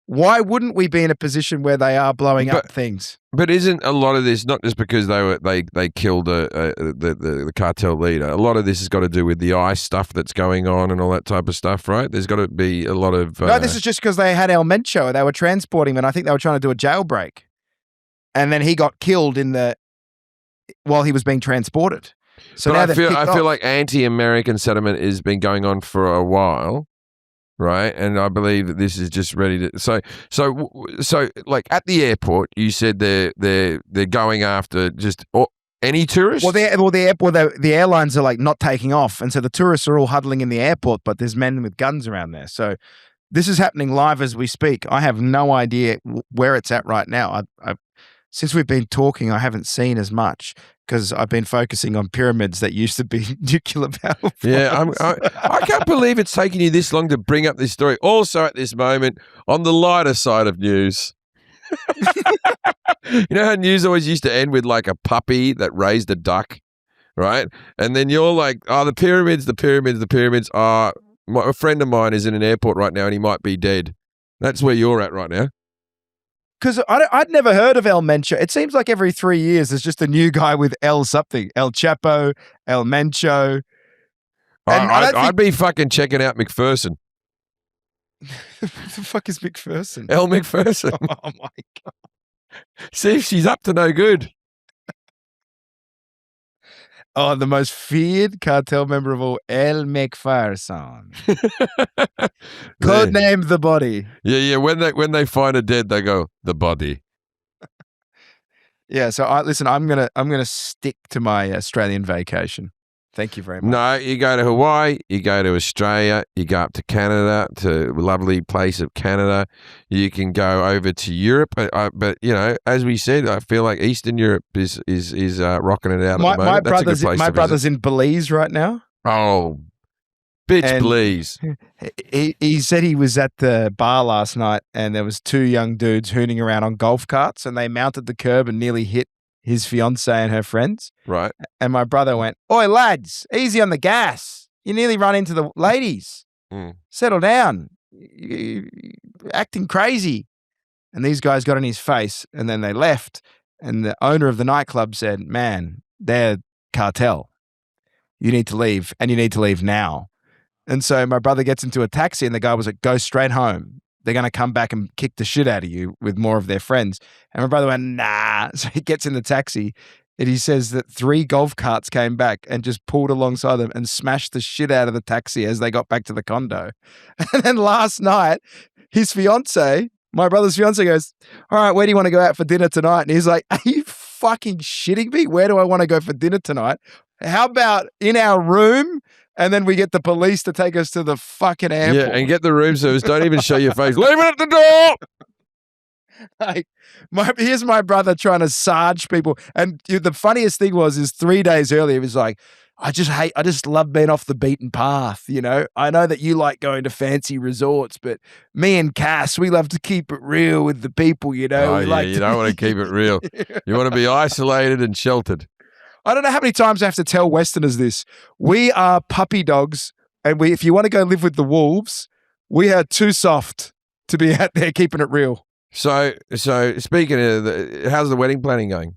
B: why wouldn't we be in a position where they are blowing up things?
A: But isn't a lot of this not just because they killed the cartel leader? A lot of this has got to do with the ICE stuff that's going on and all that type of stuff, right? There's got to be a lot of.
B: No, this is just because they had El Mencho. They were transporting him, and I think they were trying to do a jailbreak, and then he got killed while he was being transported. So
A: but
B: now
A: I feel like anti-American sentiment has been going on for a while. Right, and I believe that this is just ready to. So, like at the airport, you said they're going after just any tourist.
B: Well, the airlines are like not taking off, and so the tourists are all huddling in the airport, but there's men with guns around there. So, this is happening live as we speak. I have no idea where it's at right now. Since we've been talking, I haven't seen as much because I've been focusing on pyramids that used to be nuclear power plants.
A: Yeah, I can't believe it's taken you this long to bring up this story. Also, at this moment, on the lighter side of news, you know how news always used to end with like a puppy that raised a duck, right? And then you're like, oh, the pyramids. A friend of mine is in an airport right now and he might be dead. That's where you're at right now.
B: Because I'd never heard of El Mencho. It seems like every 3 years there's just a new guy with El something. El Chapo, El Mencho.
A: I'd be fucking checking out McPherson.
B: Who the fuck is McPherson?
A: El McPherson.
B: Oh my God.
A: See if she's up to no good.
B: Oh, the most feared cartel member of all, El McPherson. Codename The Body.
A: Yeah. When they find her dead, they go, the body.
B: Yeah, so I'm gonna stick to my Australian vacation. Thank you very much.
A: No, you go to Hawaii, you go to Australia, you go up to Canada, to a lovely place of Canada. You can go over to Europe, but you know, as we said, I feel like Eastern Europe is rocking it out at the moment.
B: My brother's in Belize right now.
A: Oh, Bitch,
B: And-
A: please.
B: He said he was at the bar last night and there was two young dudes hooning around on golf carts and they mounted the curb and nearly hit his fiancée and her friends.
A: Right.
B: And my brother went, "Oi, lads, easy on the gas. You nearly run into the ladies. Settle down. You're acting crazy." And these guys got in his face and then they left. And the owner of the nightclub said, "Man, they're cartel. You need to leave and you need to leave now." And so my brother gets into a taxi and the guy was like, "Go straight home. They're going to come back and kick the shit out of you with more of their friends." And my brother went, "Nah." So he gets in the taxi and he says that 3 golf carts came back and just pulled alongside them and smashed the shit out of the taxi as they got back to the condo. And then last night, his fiance, my brother's fiance, goes, "All right, where do you want to go out for dinner tonight?" And he's like, "Are you fucking shitting me? Where do I want to go for dinner tonight? How about in our room? And then we get the police to take us to the fucking airport."
A: Yeah, and get the room service. Don't even show your face. Leave it at the door.
B: Like, here's my brother trying to sarge people. And the funniest thing is 3 days earlier, he was like, I just love being off the beaten path. You know, I know that you like going to fancy resorts, but me and Cass, we love to keep it real with the people, you know.
A: Oh,
B: We
A: yeah,
B: like
A: you
B: to-
A: don't want to keep it real. You want to be isolated and sheltered.
B: I don't know how many times I have to tell Westerners this. We are puppy dogs. And if you want to go live with the wolves, we are too soft to be out there keeping it real.
A: So speaking of, how's the wedding planning going?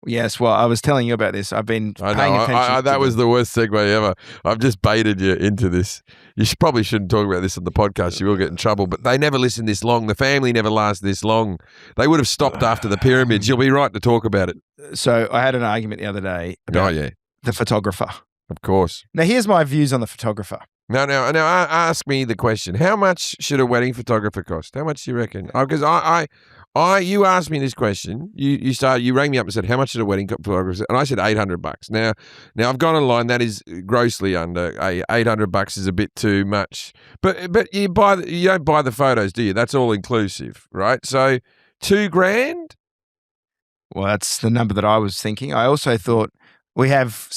B: Yes, well, I was telling you about this. I've been
A: I
B: paying
A: know.
B: attention.
A: That was the worst segue ever. I've just baited you into this. You probably shouldn't talk about this on the podcast. You will get in trouble. But they never listen this long. The family never lasts this long. They would have stopped after the pyramids. You'll be right to talk about it.
B: So I had an argument the other day about the photographer.
A: Of course.
B: Now, here's my views on the photographer.
A: Now, ask me the question. How much should a wedding photographer cost? How much do you reckon? Because you asked me this question. You rang me up and said, "How much should a wedding photographer?" And I said $800. Now I've gone online. That is grossly under. $800 is a bit too much. But you don't buy the photos, do you? That's all inclusive, right? So $2,000.
B: Well, that's the number that I was thinking. I also thought we have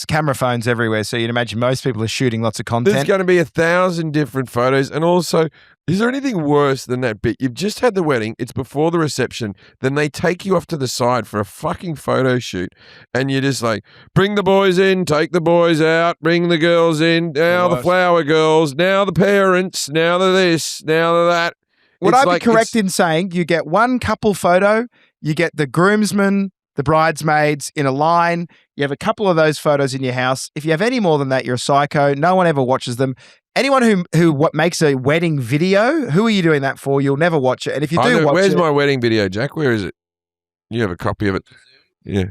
B: camera phones everywhere, so you'd imagine most people are shooting lots of content.
A: There's going to be 1,000 different photos. And also, is there anything worse than that bit? You've just had the wedding. It's before the reception. Then they take you off to the side for a fucking photo shoot. And you're just like, bring the boys in, take the boys out, bring the girls in. Now the flower girls, now the parents, now the this, now the that.
B: Would I be correct in saying you get one couple photo, you get the groomsmen, the bridesmaids in a line. You have a couple of those photos in your house. If you have any more than that, you're a psycho. No one ever watches them. Anyone who makes a wedding video, who are you doing that for? You'll never watch it. And if you do watch
A: where's
B: it,
A: my wedding video, Jack? Where is it? You have a copy of it? Yeah.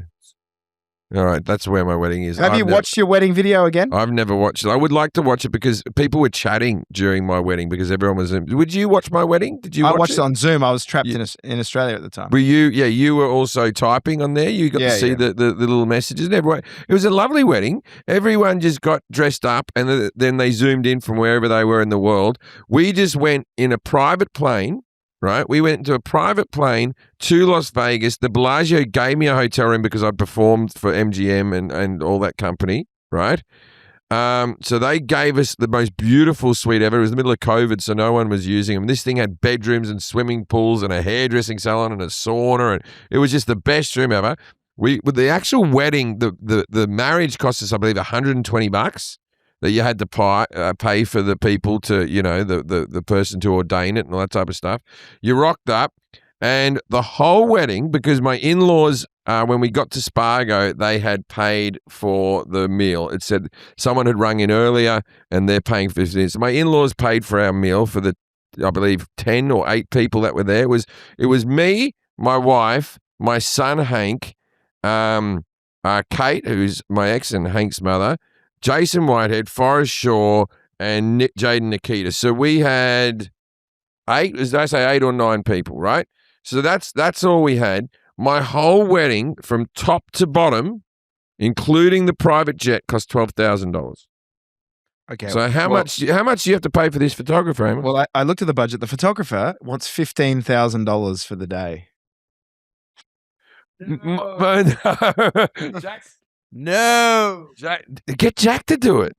A: All right, that's where my wedding is.
B: have you watched your wedding video again?
A: I've never watched it. I would like to watch it because people were chatting during my wedding because everyone was. Would you watch my wedding? Did you?
B: I watched it on Zoom. I was trapped in Australia at the time.
A: Were you? Yeah, you were also typing on there. You got to see the little messages and everyone. It was a lovely wedding. Everyone just got dressed up and then they zoomed in from wherever they were in the world. We just went in a private plane. Right, we went into a private plane to Las Vegas. The Bellagio gave me a hotel room because I performed for MGM and all that company. Right, so they gave us the most beautiful suite ever. It was the middle of COVID, so no one was using them. This thing had bedrooms and swimming pools and a hairdressing salon and a sauna, and it was just the best room ever. With the actual wedding, the marriage cost us, I believe, $120. That you had to pay for the people to, the person to ordain it and all that type of stuff. You rocked up, and the whole wedding, because my in-laws, when we got to Spargo, they had paid for the meal. It said someone had rung in earlier, and they're paying for this. So my in-laws paid for our meal for the, I believe, 10 or 8 people that were there. It was me, my wife, my son Hank, Kate, who's my ex and Hank's mother, Jason Whitehead, Forrest Shaw, and Jaden Nikita. So we had 8, did I say 8 or 9 people, right? So that's all we had. My whole wedding from top to bottom, including the private jet, cost $12,000.
B: Okay.
A: So how much do you have to pay for this photographer, Amos?
B: Well, I looked at the budget. The photographer wants $15,000 for the day.
A: No. Get Jack to do it.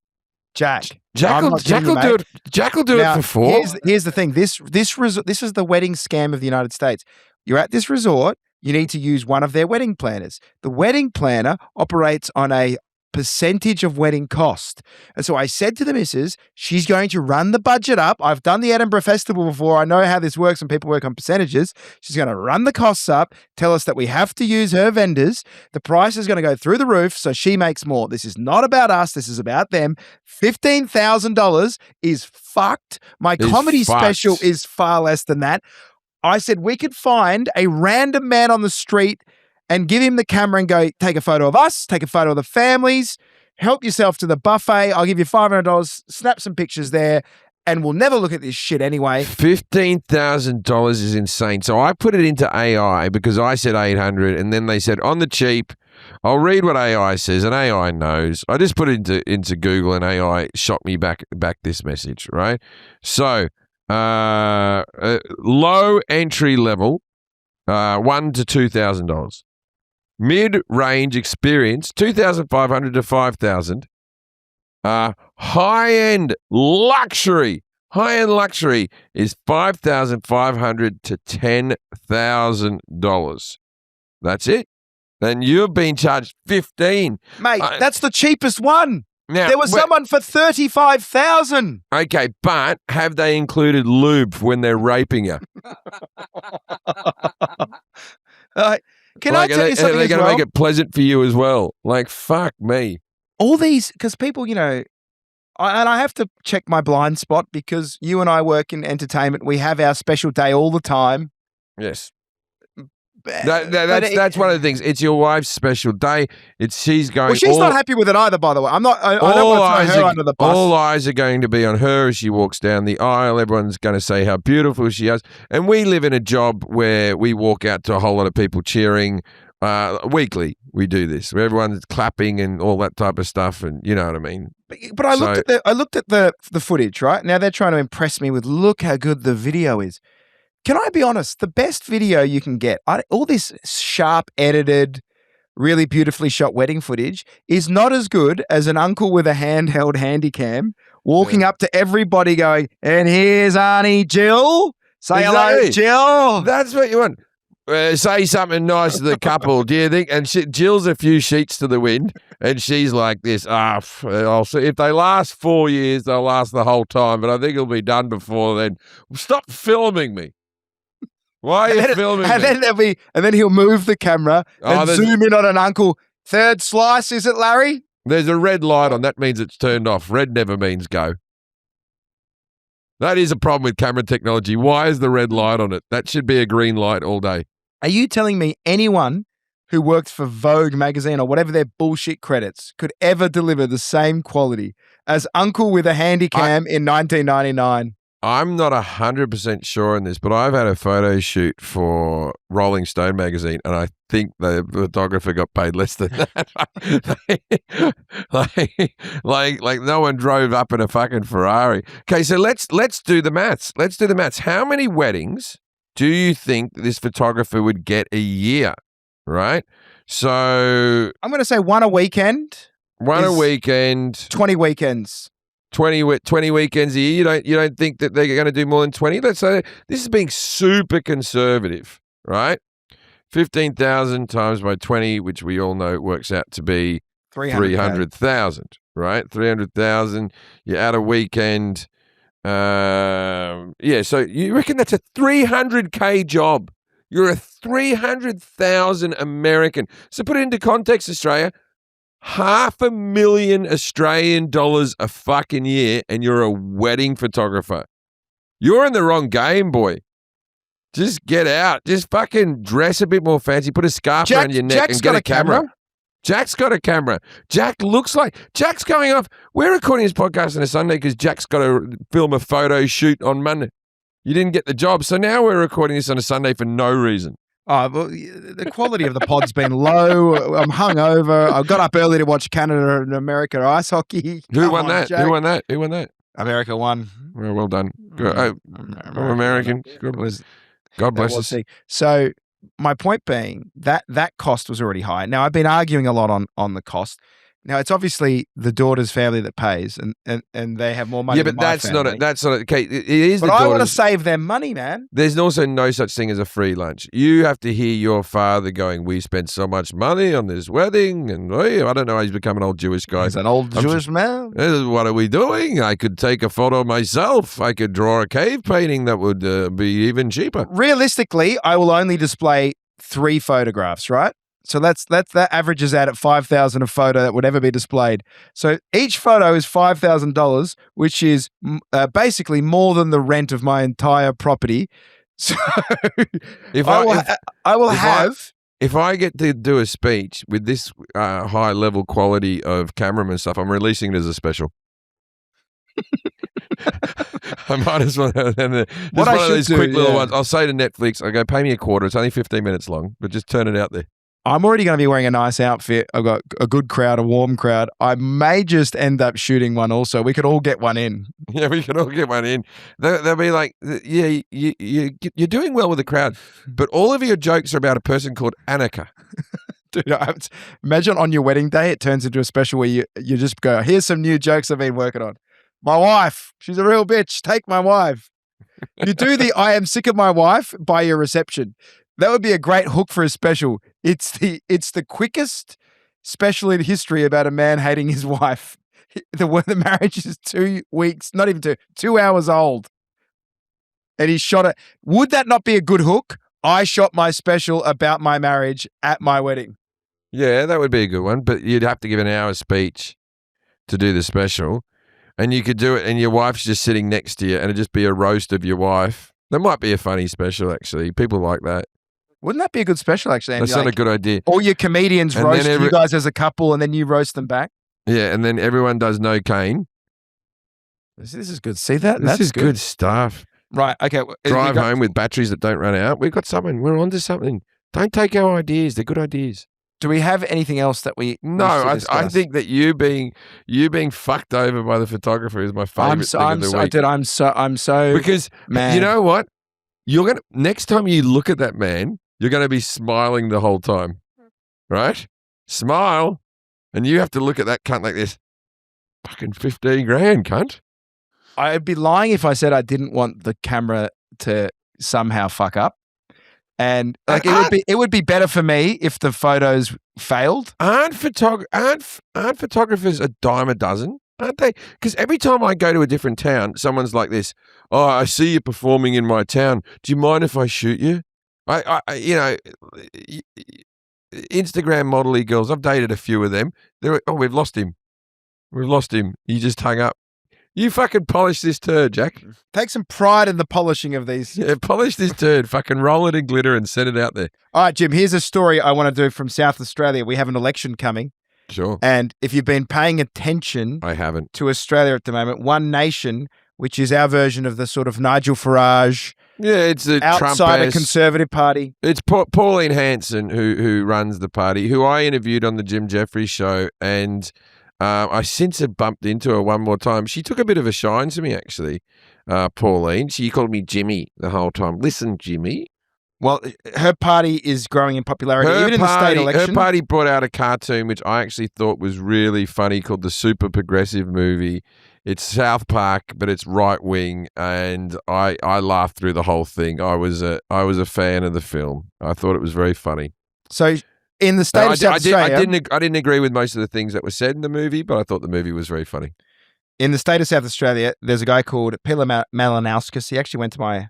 B: Jack.
A: Jack will do it. Jack will do
B: Now,
A: it for 4.
B: Here's the thing. This is the wedding scam of the United States. You're at this resort. You need to use one of their wedding planners. The wedding planner operates on a percentage of wedding cost. And so I said to the missus, she's going to run the budget up. I've done the Edinburgh Festival before. I know how this works when people work on percentages. She's going to run the costs up, tell us that we have to use her vendors. The price is going to go through the roof so she makes more. This is not about us. This is about them. $15,000 is fucked. My comedy special is far less than that. I said we could find a random man on the street and give him the camera and go, take a photo of us, take a photo of the families, help yourself to the buffet. I'll give you $500, snap some pictures there, and we'll never look at this shit anyway.
A: $15,000 is insane. So I put it into AI because I said 800, and then they said on the cheap. I'll read what AI says, and AI knows. I just put it into Google, and AI shot me back this message, right? So low entry level, $1,000 to $2,000. Mid-range experience, $2,500 to $5,000. High-end luxury is $5,500 to $10,000. That's it. Then you've been charged $15,000.
B: Mate, that's the cheapest one.
A: Now,
B: there was someone for $35,000.
A: Okay, but have they included lube when they're raping you?
B: Can I tell you something
A: Are they going to
B: well?
A: make it pleasant for you as well? Like, fuck me.
B: All these, because people, and I have to check my blind spot because you and I work in entertainment. We have our special day all the time.
A: Yes. That's one of the things. It's your wife's special day. She's going.
B: Well, she's not happy with it either, by the way. I don't want to throw her under the bus.
A: All eyes are going to be on her as she walks down the aisle. Everyone's going to say how beautiful she is. And we live in a job where we walk out to a whole lot of people cheering. Weekly, we do this where everyone's clapping and all that type of stuff, and you know what I mean.
B: But I looked at the footage. Right now, they're trying to impress me with look how good the video is. Can I be honest? The best video you can get, all this sharp edited, really beautifully shot wedding footage is not as good as an uncle with a handheld handycam walking up to everybody going, and here's Auntie Jill. Say hello, Jill.
A: That's what you want. Say something nice to the couple, do you think? And Jill's a few sheets to the wind, and she's like this. I'll see. If they last 4 years, they'll last the whole time, but I think it'll be done before then. Stop filming me. Why are you filming me?
B: And then he'll move the camera and zoom in on an uncle. Third slice, is it, Larry?
A: There's a red light on. That means it's turned off. Red never means go. That is a problem with camera technology. Why is the red light on it? That should be a green light all day.
B: Are you telling me anyone who works for Vogue magazine or whatever their bullshit credits could ever deliver the same quality as Uncle with a Handycam in 1999?
A: I'm not 100% sure on this, but I've had a photo shoot for Rolling Stone magazine, and I think the photographer got paid less than that. like no one drove up in a fucking Ferrari. Okay, so let's do the maths. How many weddings do you think this photographer would get a year? Right. So
B: I'm going to say one a weekend.
A: 20
B: weekends. 20
A: weekends a year. You don't think that they're going to do more than 20? Let's say this is being super conservative, right? 15,000 times by 20, which we all know works out to be 300,000, right? 300,000. You add a weekend. So you reckon that's a 300K job? You're a 300,000 American. So put it into context, Australia. $500,000 Australian dollars a fucking year, and you're a wedding photographer. You're in the wrong game, boy. Just get out. Just fucking dress a bit more fancy. Put a scarf around your neck and get a camera. Jack's got a camera. Jack's going off. We're recording this podcast on a Sunday because Jack's got to film a photo shoot on Monday. You didn't get the job, so now we're recording this on a Sunday for no reason.
B: Oh, well, the quality of the pod's been low. I'm hungover. I got up early to watch Canada and America ice hockey.
A: Who won that? Who won that?
B: America won.
A: Well done. I'm American. God bless us.
B: So my point being that cost was already high. Now, I've been arguing a lot on the cost. Now, it's obviously the daughter's family that pays, and they have more money.
A: Yeah, but
B: than my
A: that's
B: family.
A: not okay. It is
B: But
A: the
B: I want to
A: daughter's.
B: save them money, man.
A: There's also no such thing as a free lunch. You have to hear your father going, "We spent so much money on this wedding," and I don't know. He's become an old Jewish guy.
B: He's an old Jewish man.
A: What are we doing? I could take a photo myself. I could draw a cave painting that would be even cheaper.
B: Realistically, I will only display 3 photographs, right? So that averages out at $5,000 a photo that would ever be displayed. So each photo is $5,000, which is basically more than the rent of my entire property. So if
A: I get to do a speech with this high level quality of cameraman stuff, I'm releasing it as a special. I might as well. Just one of these quick little ones. I'll say to Netflix, I go, pay me $25. It's only 15 minutes long, but just turn it out there.
B: I'm already going to be wearing a nice outfit. I've got a good crowd, a warm crowd. I may just end up shooting one also. We could all get one in.
A: Yeah, we could all get one in. They'll be like, yeah, you're doing well with the crowd, but all of your jokes are about a person called Annika.
B: Dude, imagine on your wedding day, it turns into a special where you just go, here's some new jokes I've been working on. My wife, she's a real bitch. Take my wife. You do the I am sick of my wife by your reception. That would be a great hook for a special. It's the quickest special in history about a man hating his wife. The marriage is 2 weeks, not even 2 hours old. And he shot it. Would that not be a good hook? I shot my special about my marriage at my wedding.
A: Yeah, that would be a good one, but you'd have to give an hour speech to do the special. And you could do it, and your wife's just sitting next to you, and it'd just be a roast of your wife. That might be a funny special, actually. People like that.
B: Wouldn't that be a good special, actually?
A: That's not a good idea.
B: All your comedians
A: And
B: roast
A: then
B: you guys as a couple, and then you roast them back.
A: Yeah, and then everyone does no cane.
B: This is good. See that?
A: This is good stuff.
B: Right, okay.
A: Drive home with batteries that don't run out. We've got something. We're onto something. Don't take our ideas. They're good ideas.
B: Do we have anything else that we
A: No, I think that you being fucked over by the photographer is my favorite thing of the week.
B: I'm so
A: because
B: man.
A: You know what? Next time you look at that man, you're gonna be smiling the whole time, right? Smile, and you have to look at that cunt like this. Fucking 15 grand, cunt.
B: I'd be lying if I said I didn't want the camera to somehow fuck up. And like it would be better for me if the photos failed.
A: Aren't photographers a dime a dozen? Aren't they? Because every time I go to a different town, someone's like this. Oh, I see you performing in my town. Do you mind if I shoot you? Instagram model-y girls. I've dated a few of them. We've lost him. He just hung up. You fucking polish this turd, Jack.
B: Take some pride in the polishing of these.
A: Yeah, polish this turd. Fucking roll it in glitter and send it out there.
B: All right, Jim, here's a story I want to do from South Australia. We have an election coming.
A: Sure.
B: And if you've been paying attention
A: I haven't.
B: to Australia at the moment, One Nation, which is our version of the sort of Nigel Farage,
A: it's a
B: outside
A: Trump-esque
B: a Conservative Party.
A: It's Pauline Hanson who runs the party, who I interviewed on the Jefferies show, and I since have bumped into her one more time. She took a bit of a shine to me, actually, Pauline. She called me Jimmy the whole time. Listen, Jimmy.
B: Well, her party is growing in popularity, even in the state election.
A: Her party brought out a cartoon which I actually thought was really funny called the Super Progressive Movie. It's South Park, but it's right wing, and I laughed through the whole thing. I was a fan of the film. I thought it was very funny.
B: So in the state of South Australia,
A: I didn't agree with most of the things that were said in the movie, but I thought the movie was very funny.
B: In the state of South Australia, there's a guy called Peter Malinauskas. He actually went to my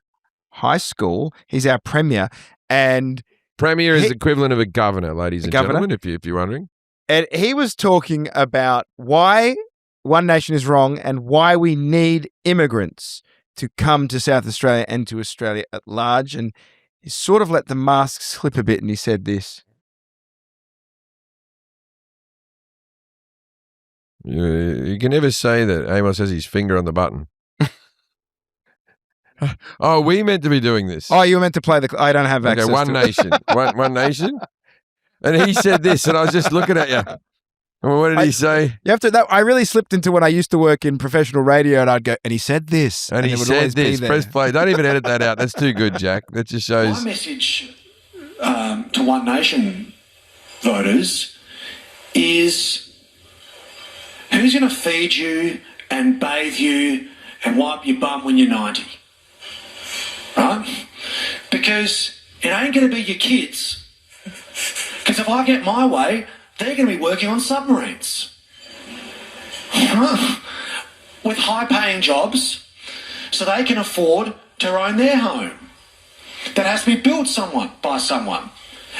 B: high school. He's our premier, and
A: premier is the equivalent of a governor, ladies and gentlemen, if you're wondering.
B: And he was talking about why One Nation is wrong and why we need immigrants to come to South Australia and to Australia at large. And he sort of let the mask slip a bit, and he said this.
A: You can never say that Amos has his finger on the button. Oh, we meant to be doing this.
B: Oh, you were meant to play I don't have access to
A: One Nation. One Nation. And he said this, and I was just looking at you. Well, what did he say?
B: You have to. I really slipped into when I used to work in professional radio, and I'd go, and he said this.
A: And he said this. Press play. Don't even edit that out. That's too good, Jack. That just shows.
K: My message to One Nation voters is Who's going to feed you and bathe you and wipe your bum when you're 90? Right? Because it ain't going to be your kids. Because if I get my way, they're going to be working on submarines. With high-paying jobs, so they can afford to own their home. That has to be built by someone.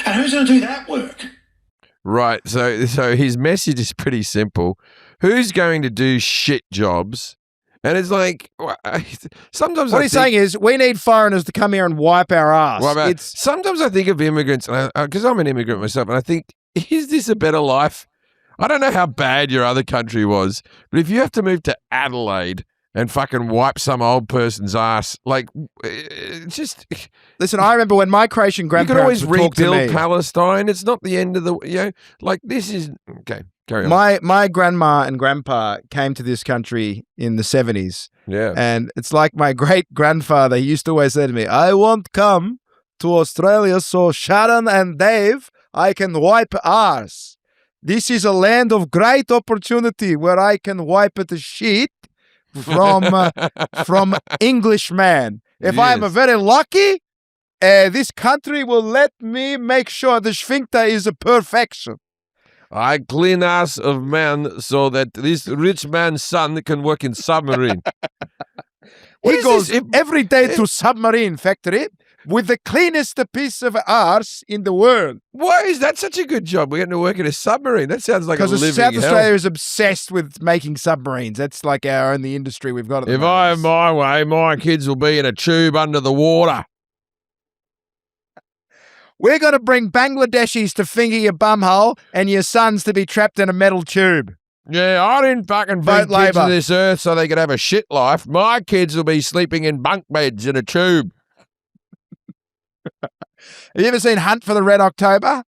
K: And who's going to do that work?
A: Right. So his message is pretty simple. Who's going to do shit jobs? And it's like, sometimes
B: what he's saying is we need foreigners to come here and wipe our ass.
A: Sometimes I think of immigrants, because I'm an immigrant myself, and I think, is this a better life? I don't know how bad your other country was, but if you have to move to Adelaide and fucking wipe some old person's ass, like, just...
B: Listen, I remember when my Croatian grandparents would talk to me.
A: You can always rebuild Palestine. It's not the end of the... like, this is... Okay, carry on.
B: My grandma and grandpa came to this country in the 70s.
A: Yeah.
B: And it's like my great-grandfather, he used to always say to me, I won't come to Australia so Sharon and Dave, I can wipe arse. This is a land of great opportunity where I can wipe the shit from Englishman. If I am very lucky, this country will let me make sure the sphincter is a perfection.
A: I clean ass of man so that this rich man's son can work in submarine.
B: He goes every day to submarine factory with the cleanest piece of arse in the world.
A: Why is that such a good job? We're getting to work in a submarine. That sounds like a living
B: because South
A: hell.
B: Australia is obsessed with making submarines. That's like our only industry we've got at the
A: If
B: moment.
A: I have my way, my kids will be in a tube under the water.
B: We're going to bring Bangladeshis to finger your bumhole and your sons to be trapped in a metal tube.
A: Yeah, I didn't fucking bring
B: Vote
A: kids to
B: Labor.
A: this earth so they could have a shit life. My kids will be sleeping in bunk beds in a tube.
B: Have you ever seen Hunt for the Red October?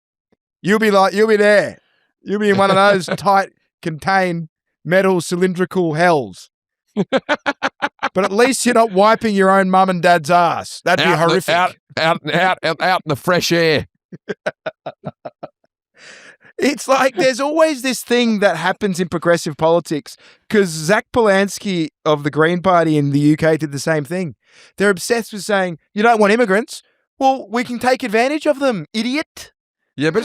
B: You'll be there. You'll be in one of those tight, contained, metal, cylindrical hells. But at least you're not wiping your own mum and dad's ass. That'd be horrific.
A: Out in the fresh air.
B: It's like there's always this thing that happens in progressive politics because Zach Polanski of the Green Party in the UK did the same thing. They're obsessed with saying, you don't want immigrants? Well, we can take advantage of them, idiot.
A: Yeah, but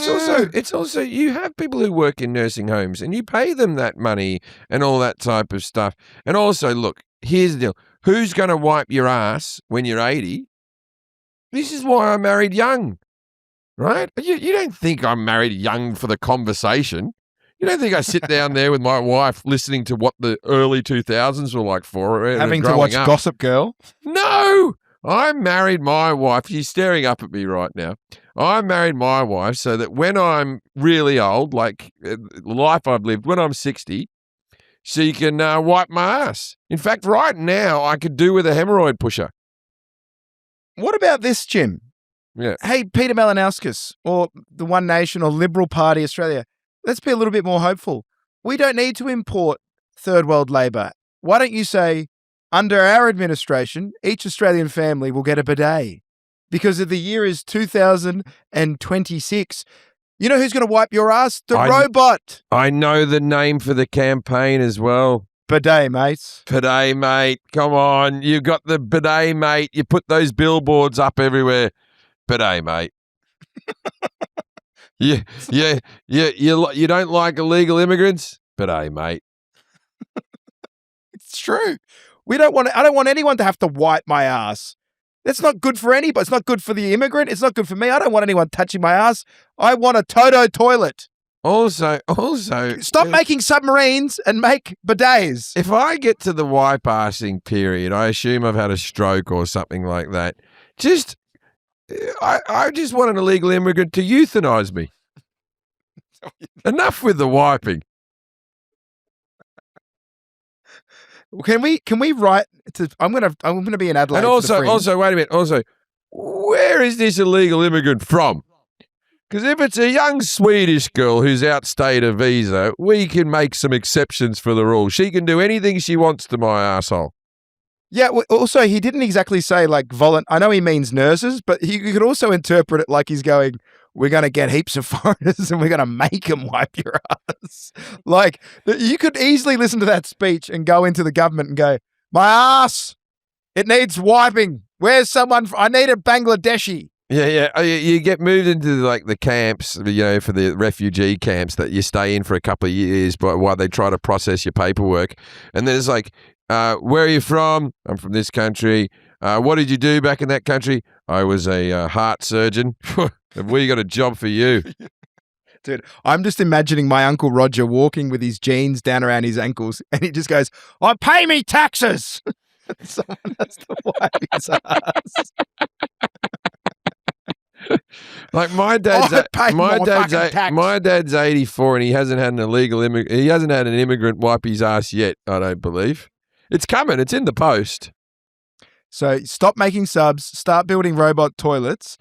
A: it's also you have people who work in nursing homes and you pay them that money and all that type of stuff. And also, look, here's the deal. Who's going to wipe your ass when you're 80? This is why I married young, right? You don't think I'm married young for the conversation. You don't think I sit down there with my wife listening to what the early 2000s were like for her.
B: Having to watch Gossip Girl?
A: No! I married my wife. She's staring up at me right now. I married my wife so that when I'm really old, like the life I've lived, when I'm 60, she can wipe my ass. In fact, right now, I could do with a hemorrhoid pusher.
B: What about this, Jim?
A: Yeah.
B: Hey, Peter Malinauskas, or the One Nation or Liberal Party Australia, let's be a little bit more hopeful. We don't need to import third world labour. Why don't you say, under our administration, each Australian family will get a bidet? Because the year is 2026. You know who's going to wipe your ass? The robot.
A: I know the name for the campaign as well.
B: Bidet, mates.
A: Bidet, mate. Come on. You got the bidet, mate. You put those billboards up everywhere. Bidet, mate. You don't like illegal immigrants? Bidet, mate.
B: It's true. I don't want anyone to have to wipe my ass. That's not good for anybody. It's not good for the immigrant. It's not good for me. I don't want anyone touching my ass. I want a Toto toilet.
A: Also,
B: stop making submarines and make bidets.
A: If I get to the wipe arsing period, I assume I've had a stroke or something like that. I just want an illegal immigrant to euthanize me. Enough with the wiping.
B: Can we write to? I'm gonna be in Adelaide.
A: And also, wait a minute. Also, where is this illegal immigrant from? Because if it's a young Swedish girl who's outstayed a visa, we can make some exceptions for the rule. She can do anything she wants to my asshole.
B: Yeah. Also, he didn't exactly say like I know he means nurses, but you could also interpret it like he's going, we're going to get heaps of foreigners and we're going to make them wipe your ass. Like, you could easily listen to that speech and go into the government and go, my ass, it needs wiping. Where's someone? I need a Bangladeshi.
A: Yeah. You get moved into like the camps, for the refugee camps that you stay in for a couple of years, but while they try to process your paperwork. And then it's like, where are you from? I'm from this country. What did you do back in that country? I was a heart surgeon. Have we got a job for you?
B: Dude, I'm just imagining my Uncle Roger walking with his jeans down around his ankles, and he just goes, "Oh, pay me taxes." Someone has to wipe his ass.
A: Like my dad's 84 and he hasn't had an immigrant wipe his ass yet. I don't believe it's coming. It's in the post.
B: So stop making subs, start building robot toilets,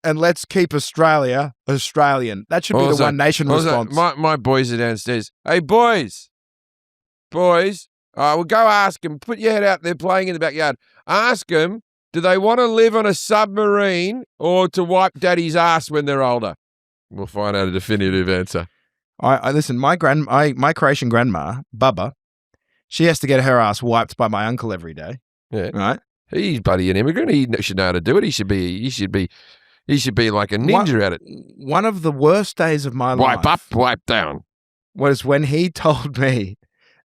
B: and let's keep Australia Australian. That should be the One Nation response.
A: My boys are downstairs. Hey, boys, we'll go ask them. Put your head out there playing in the backyard. Ask them, do they want to live on a submarine or to wipe daddy's ass when they're older? We'll find out a definitive answer.
B: I listen, my Croatian grandma, Bubba, she has to get her ass wiped by my uncle every day.
A: Yeah.
B: Right?
A: He's bloody an immigrant. He should know how to do it. He should be like a ninja at it.
B: One of the worst days of my life.
A: Wipe up, wipe down.
B: Was when he told me,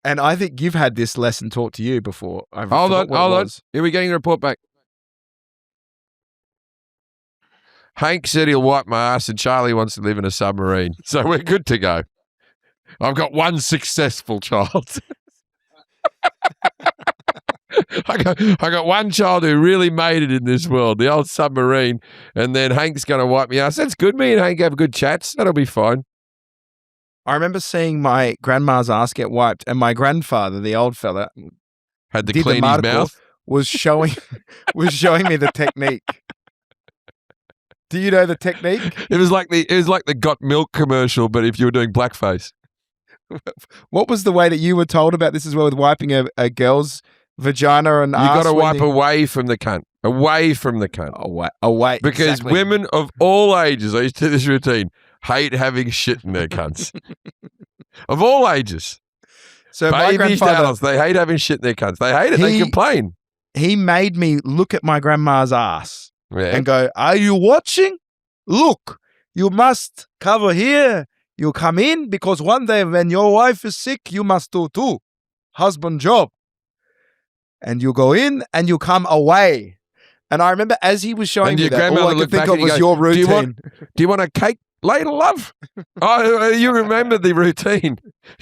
B: and I think you've had this lesson taught to you before.
A: Hold on. Here we're getting the report back. Hank said he'll wipe my ass and Charlie wants to live in a submarine. So we're good to go. I've got one successful child. I got one child who really made it in this world, the old submarine, and then Hank's going to wipe me ass. That's good. Me and Hank have good chats. That'll be fine.
B: I remember seeing my grandma's ass get wiped, and my grandfather, the old fella,
A: had to clean his mouth.
B: Was showing me the technique. Do you know the technique?
A: It was like the Got Milk commercial, but if you were doing blackface.
B: What was the way that you were told about this as well with wiping a girl's vagina and ass?
A: You got to wipe away from the cunt. Away from the cunt.
B: Away.
A: Because
B: exactly.
A: Women of all ages, I used to do this routine, hate having shit in their cunts. Of all ages.
B: So
A: baby
B: my grandfather,
A: Dallas, they hate having shit in their cunts. They hate it. They complain.
B: He made me look at my grandma's ass.
A: Yeah.
B: And go, are you watching? Look, you must cover here. You come in because one day when your wife is sick, you must do too. Husband job. And you go in and you come away. And I remember as he was showing me that, all I could think of was your routine.
A: Do you want a cake later, love? Oh, you remember the routine.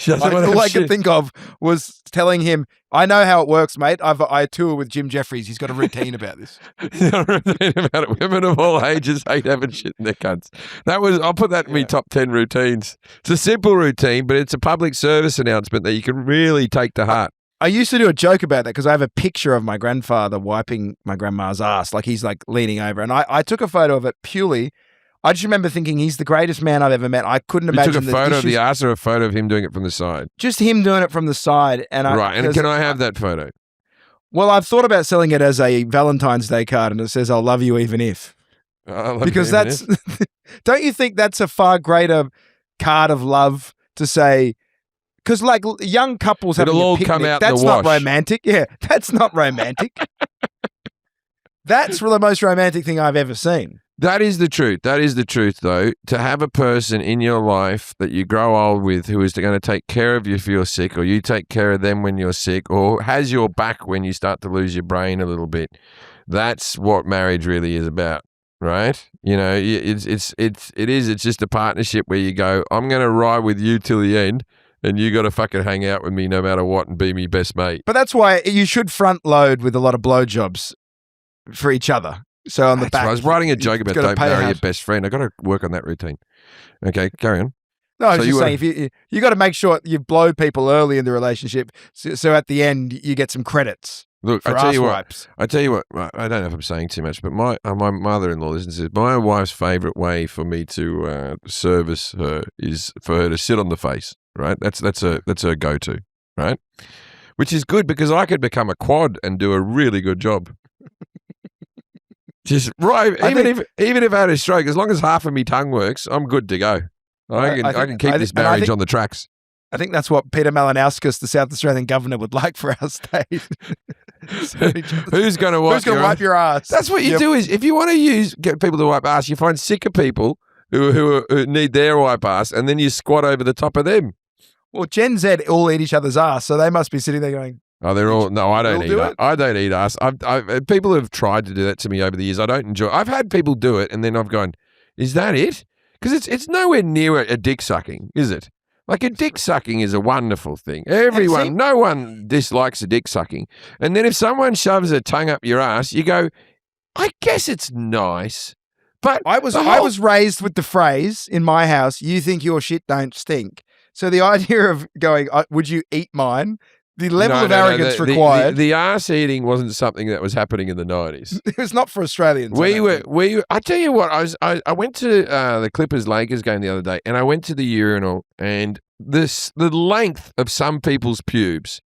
B: All I could think of was telling him, I know how it works, mate. I tour with Jim Jefferies. He's got a routine about this.
A: Routine about it. Women of all ages hate having shit in their cunts. I'll put that in my top 10 routines. It's a simple routine, but it's a public service announcement that you can really take to heart.
B: I used to do a joke about that because I have a picture of my grandfather wiping my grandma's ass. Like he's like leaning over. And I took a photo of it purely. I just remember thinking he's the greatest man I've ever met. I couldn't imagine.
A: You took a photo of the ass or a photo of him doing it from the side?
B: Just him doing it from the side. And
A: can I have that photo?
B: Well, I've thought about selling it as a Valentine's Day card and it says, I'll love you even if. Because that's, don't you think that's a far greater card of love to say, because like young couples having a picnic,
A: come out
B: that's
A: in the
B: not
A: wash.
B: romantic. Yeah, that's not romantic. That's the most romantic thing I've ever seen.
A: That is the truth. That is the truth, though. To have a person in your life that you grow old with who is going to take care of you if you're sick, or you take care of them when you're sick, or has your back when you start to lose your brain a little bit. That's what marriage really is about, right? You know, it's just a partnership where you go, I'm going to ride with you till the end, and you got to fucking hang out with me no matter what and be me best mate.
B: But that's why you should front load with a lot of blowjobs for each other. So on the back,
A: I was writing a joke about don't marry your best friend. I got to work on that routine. Okay, carry on.
B: No, I was just saying, if you got to make sure you blow people early in the relationship, so at the end you get some credits.
A: Look, I tell you what. I don't know if I'm saying too much, but my mother-in-law listens to this. My wife's favorite way for me to service her is for her to sit on the face. Right, that's her go-to. Right, which is good because I could become a quad and do a really good job. Just right. Even if I had a stroke, as long as half of me tongue works, I'm good to go. I can keep this marriage on the tracks.
B: I think that's what Peter Malinauskas, the South Australian governor, would like for our state.
A: Who's going to wipe
B: your ass?
A: That's what you do. Is if you want to get people to wipe ass, you find sicker people who need their wipe ass, and then you squat over the top of them.
B: Well, Gen Z all eat each other's ass, so they must be sitting there going,
A: "Oh, they're all no. I don't eat. I don't eat ass. People have tried to do that to me over the years. I don't enjoy. I've had people do it, and then I've gone, "Is that it?" Because it's nowhere near a dick sucking, is it? Like a dick sucking is a wonderful thing. No one dislikes a dick sucking. And then if someone shoves a tongue up your ass, you go, I guess it's nice. But
B: I was raised with the phrase in my house, you think your shit don't stink. So the idea of going, would you eat mine? The level of arrogance required.
A: The ass eating wasn't something that was happening in the 90s.
B: It was not for Australians.
A: I tell you what, I went to the Clippers-Lakers game the other day, and I went to the urinal, and the length of some people's pubes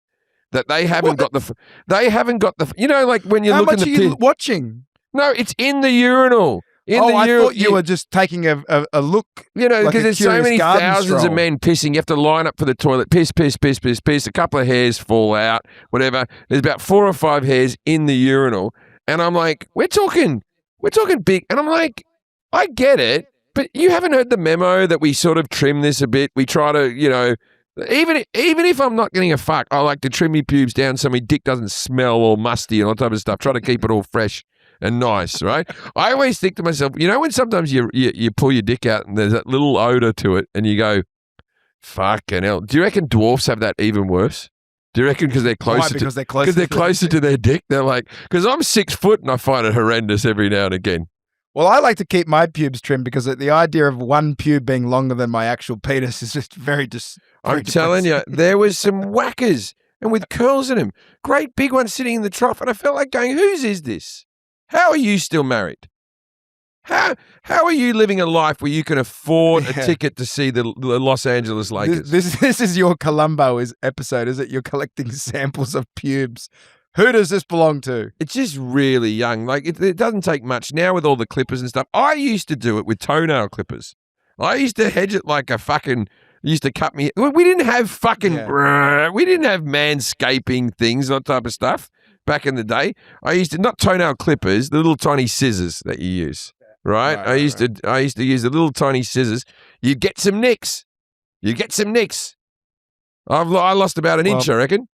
A: that they haven't got the you know, like when you look in the
B: How much are you watching?
A: No, it's in the urinal.
B: I thought you were just taking a look.
A: You know, because there's so many thousands
B: stroll.
A: of men pissing. You have to line up for the toilet. Piss. A couple of hairs fall out, whatever. There's about 4 or 5 hairs in the urinal. And I'm like, we're talking big. And I'm like, I get it, but you haven't heard the memo that we sort of trim this a bit. We try to, you know, even if I'm not getting a fuck, I like to trim my pubes down so my dick doesn't smell all musty and all type of stuff. Try to keep it all fresh and nice, right? I always think to myself, you know, when sometimes you pull your dick out and there's that little odor to it, and you go, "Fucking hell!" Do you reckon dwarfs have that even worse? Do you reckon because they're closer?
B: Because they're closer
A: to their dick. They're like, because I'm 6 foot and I find it horrendous every now and again.
B: Well, I like to keep my pubes trimmed because the idea of one pube being longer than my actual penis is just very
A: I'm telling you, there was some whackers and with curls in them, great big ones sitting in the trough, and I felt like going, "Whose is this? How are you still married? How are you living a life where you can afford a ticket to see the Los Angeles Lakers?"
B: This is your Columbo episode, is it? You're collecting samples of pubes. Who does this belong to?
A: It's just really young. Like it doesn't take much now with all the clippers and stuff. I used to do it with toenail clippers. I used to hedge it like a fucking. Used to cut me. We didn't have fucking. Yeah. We didn't have manscaping things, that type of stuff. Back in the day, I used to not toenail clippers, the little tiny scissors that you use, right? I used to use the little tiny scissors. You get some nicks. I lost about an inch, I reckon.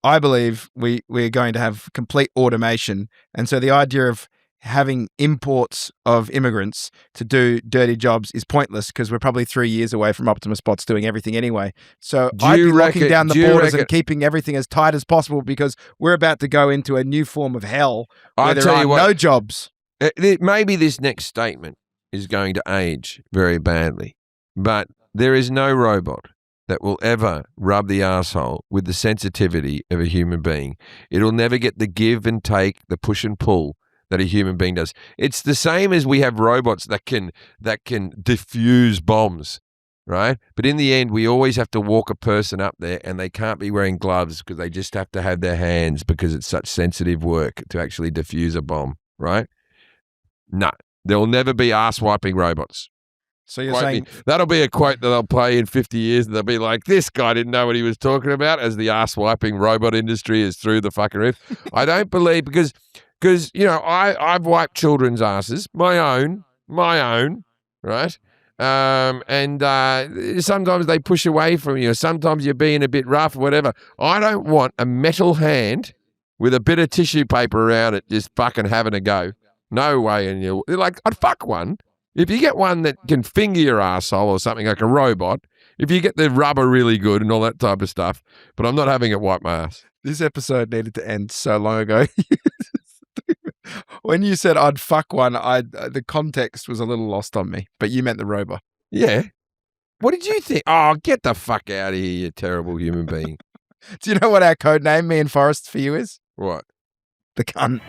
B: I believe we're going to have complete automation, and so the idea of having imports of immigrants to do dirty jobs is pointless because we're probably 3 years away from Optimus Bots doing everything anyway. So I'd be locking down the borders and keeping everything as tight as possible because we're about to go into a new form of hell where there are no jobs.
A: Maybe this next statement is going to age very badly, but there is no robot that will ever rub the asshole with the sensitivity of a human being. It'll never get the give and take, the push and pull that a human being does. It's the same as we have robots that can defuse bombs, right? But in the end, we always have to walk a person up there, and they can't be wearing gloves because they just have to have their hands because it's such sensitive work to actually defuse a bomb, right? No, there will never be ass-wiping robots.
B: So you're saying
A: that'll be a quote that they'll play in 50 years, and they'll be like, "This guy didn't know what he was talking about," as the ass-wiping robot industry is through the fucking roof. I don't believe because you know I've wiped children's asses, my own, right? And sometimes they push away from you. Sometimes you're being a bit rough, whatever. I don't want a metal hand with a bit of tissue paper around it just fucking having a go. No way. And you're like, I'd fuck one. If you get one that can finger your asshole or something like a robot, if you get the rubber really good and all that type of stuff, but I'm not having it wipe my ass.
B: This episode needed to end so long ago. When you said I'd fuck one, the context was a little lost on me, but you meant the robot.
A: Yeah. What did you think? Oh, get the fuck out of here, you terrible human being.
B: Do you know what our code name, me and Forrest, for you is?
A: What?
B: The cunt.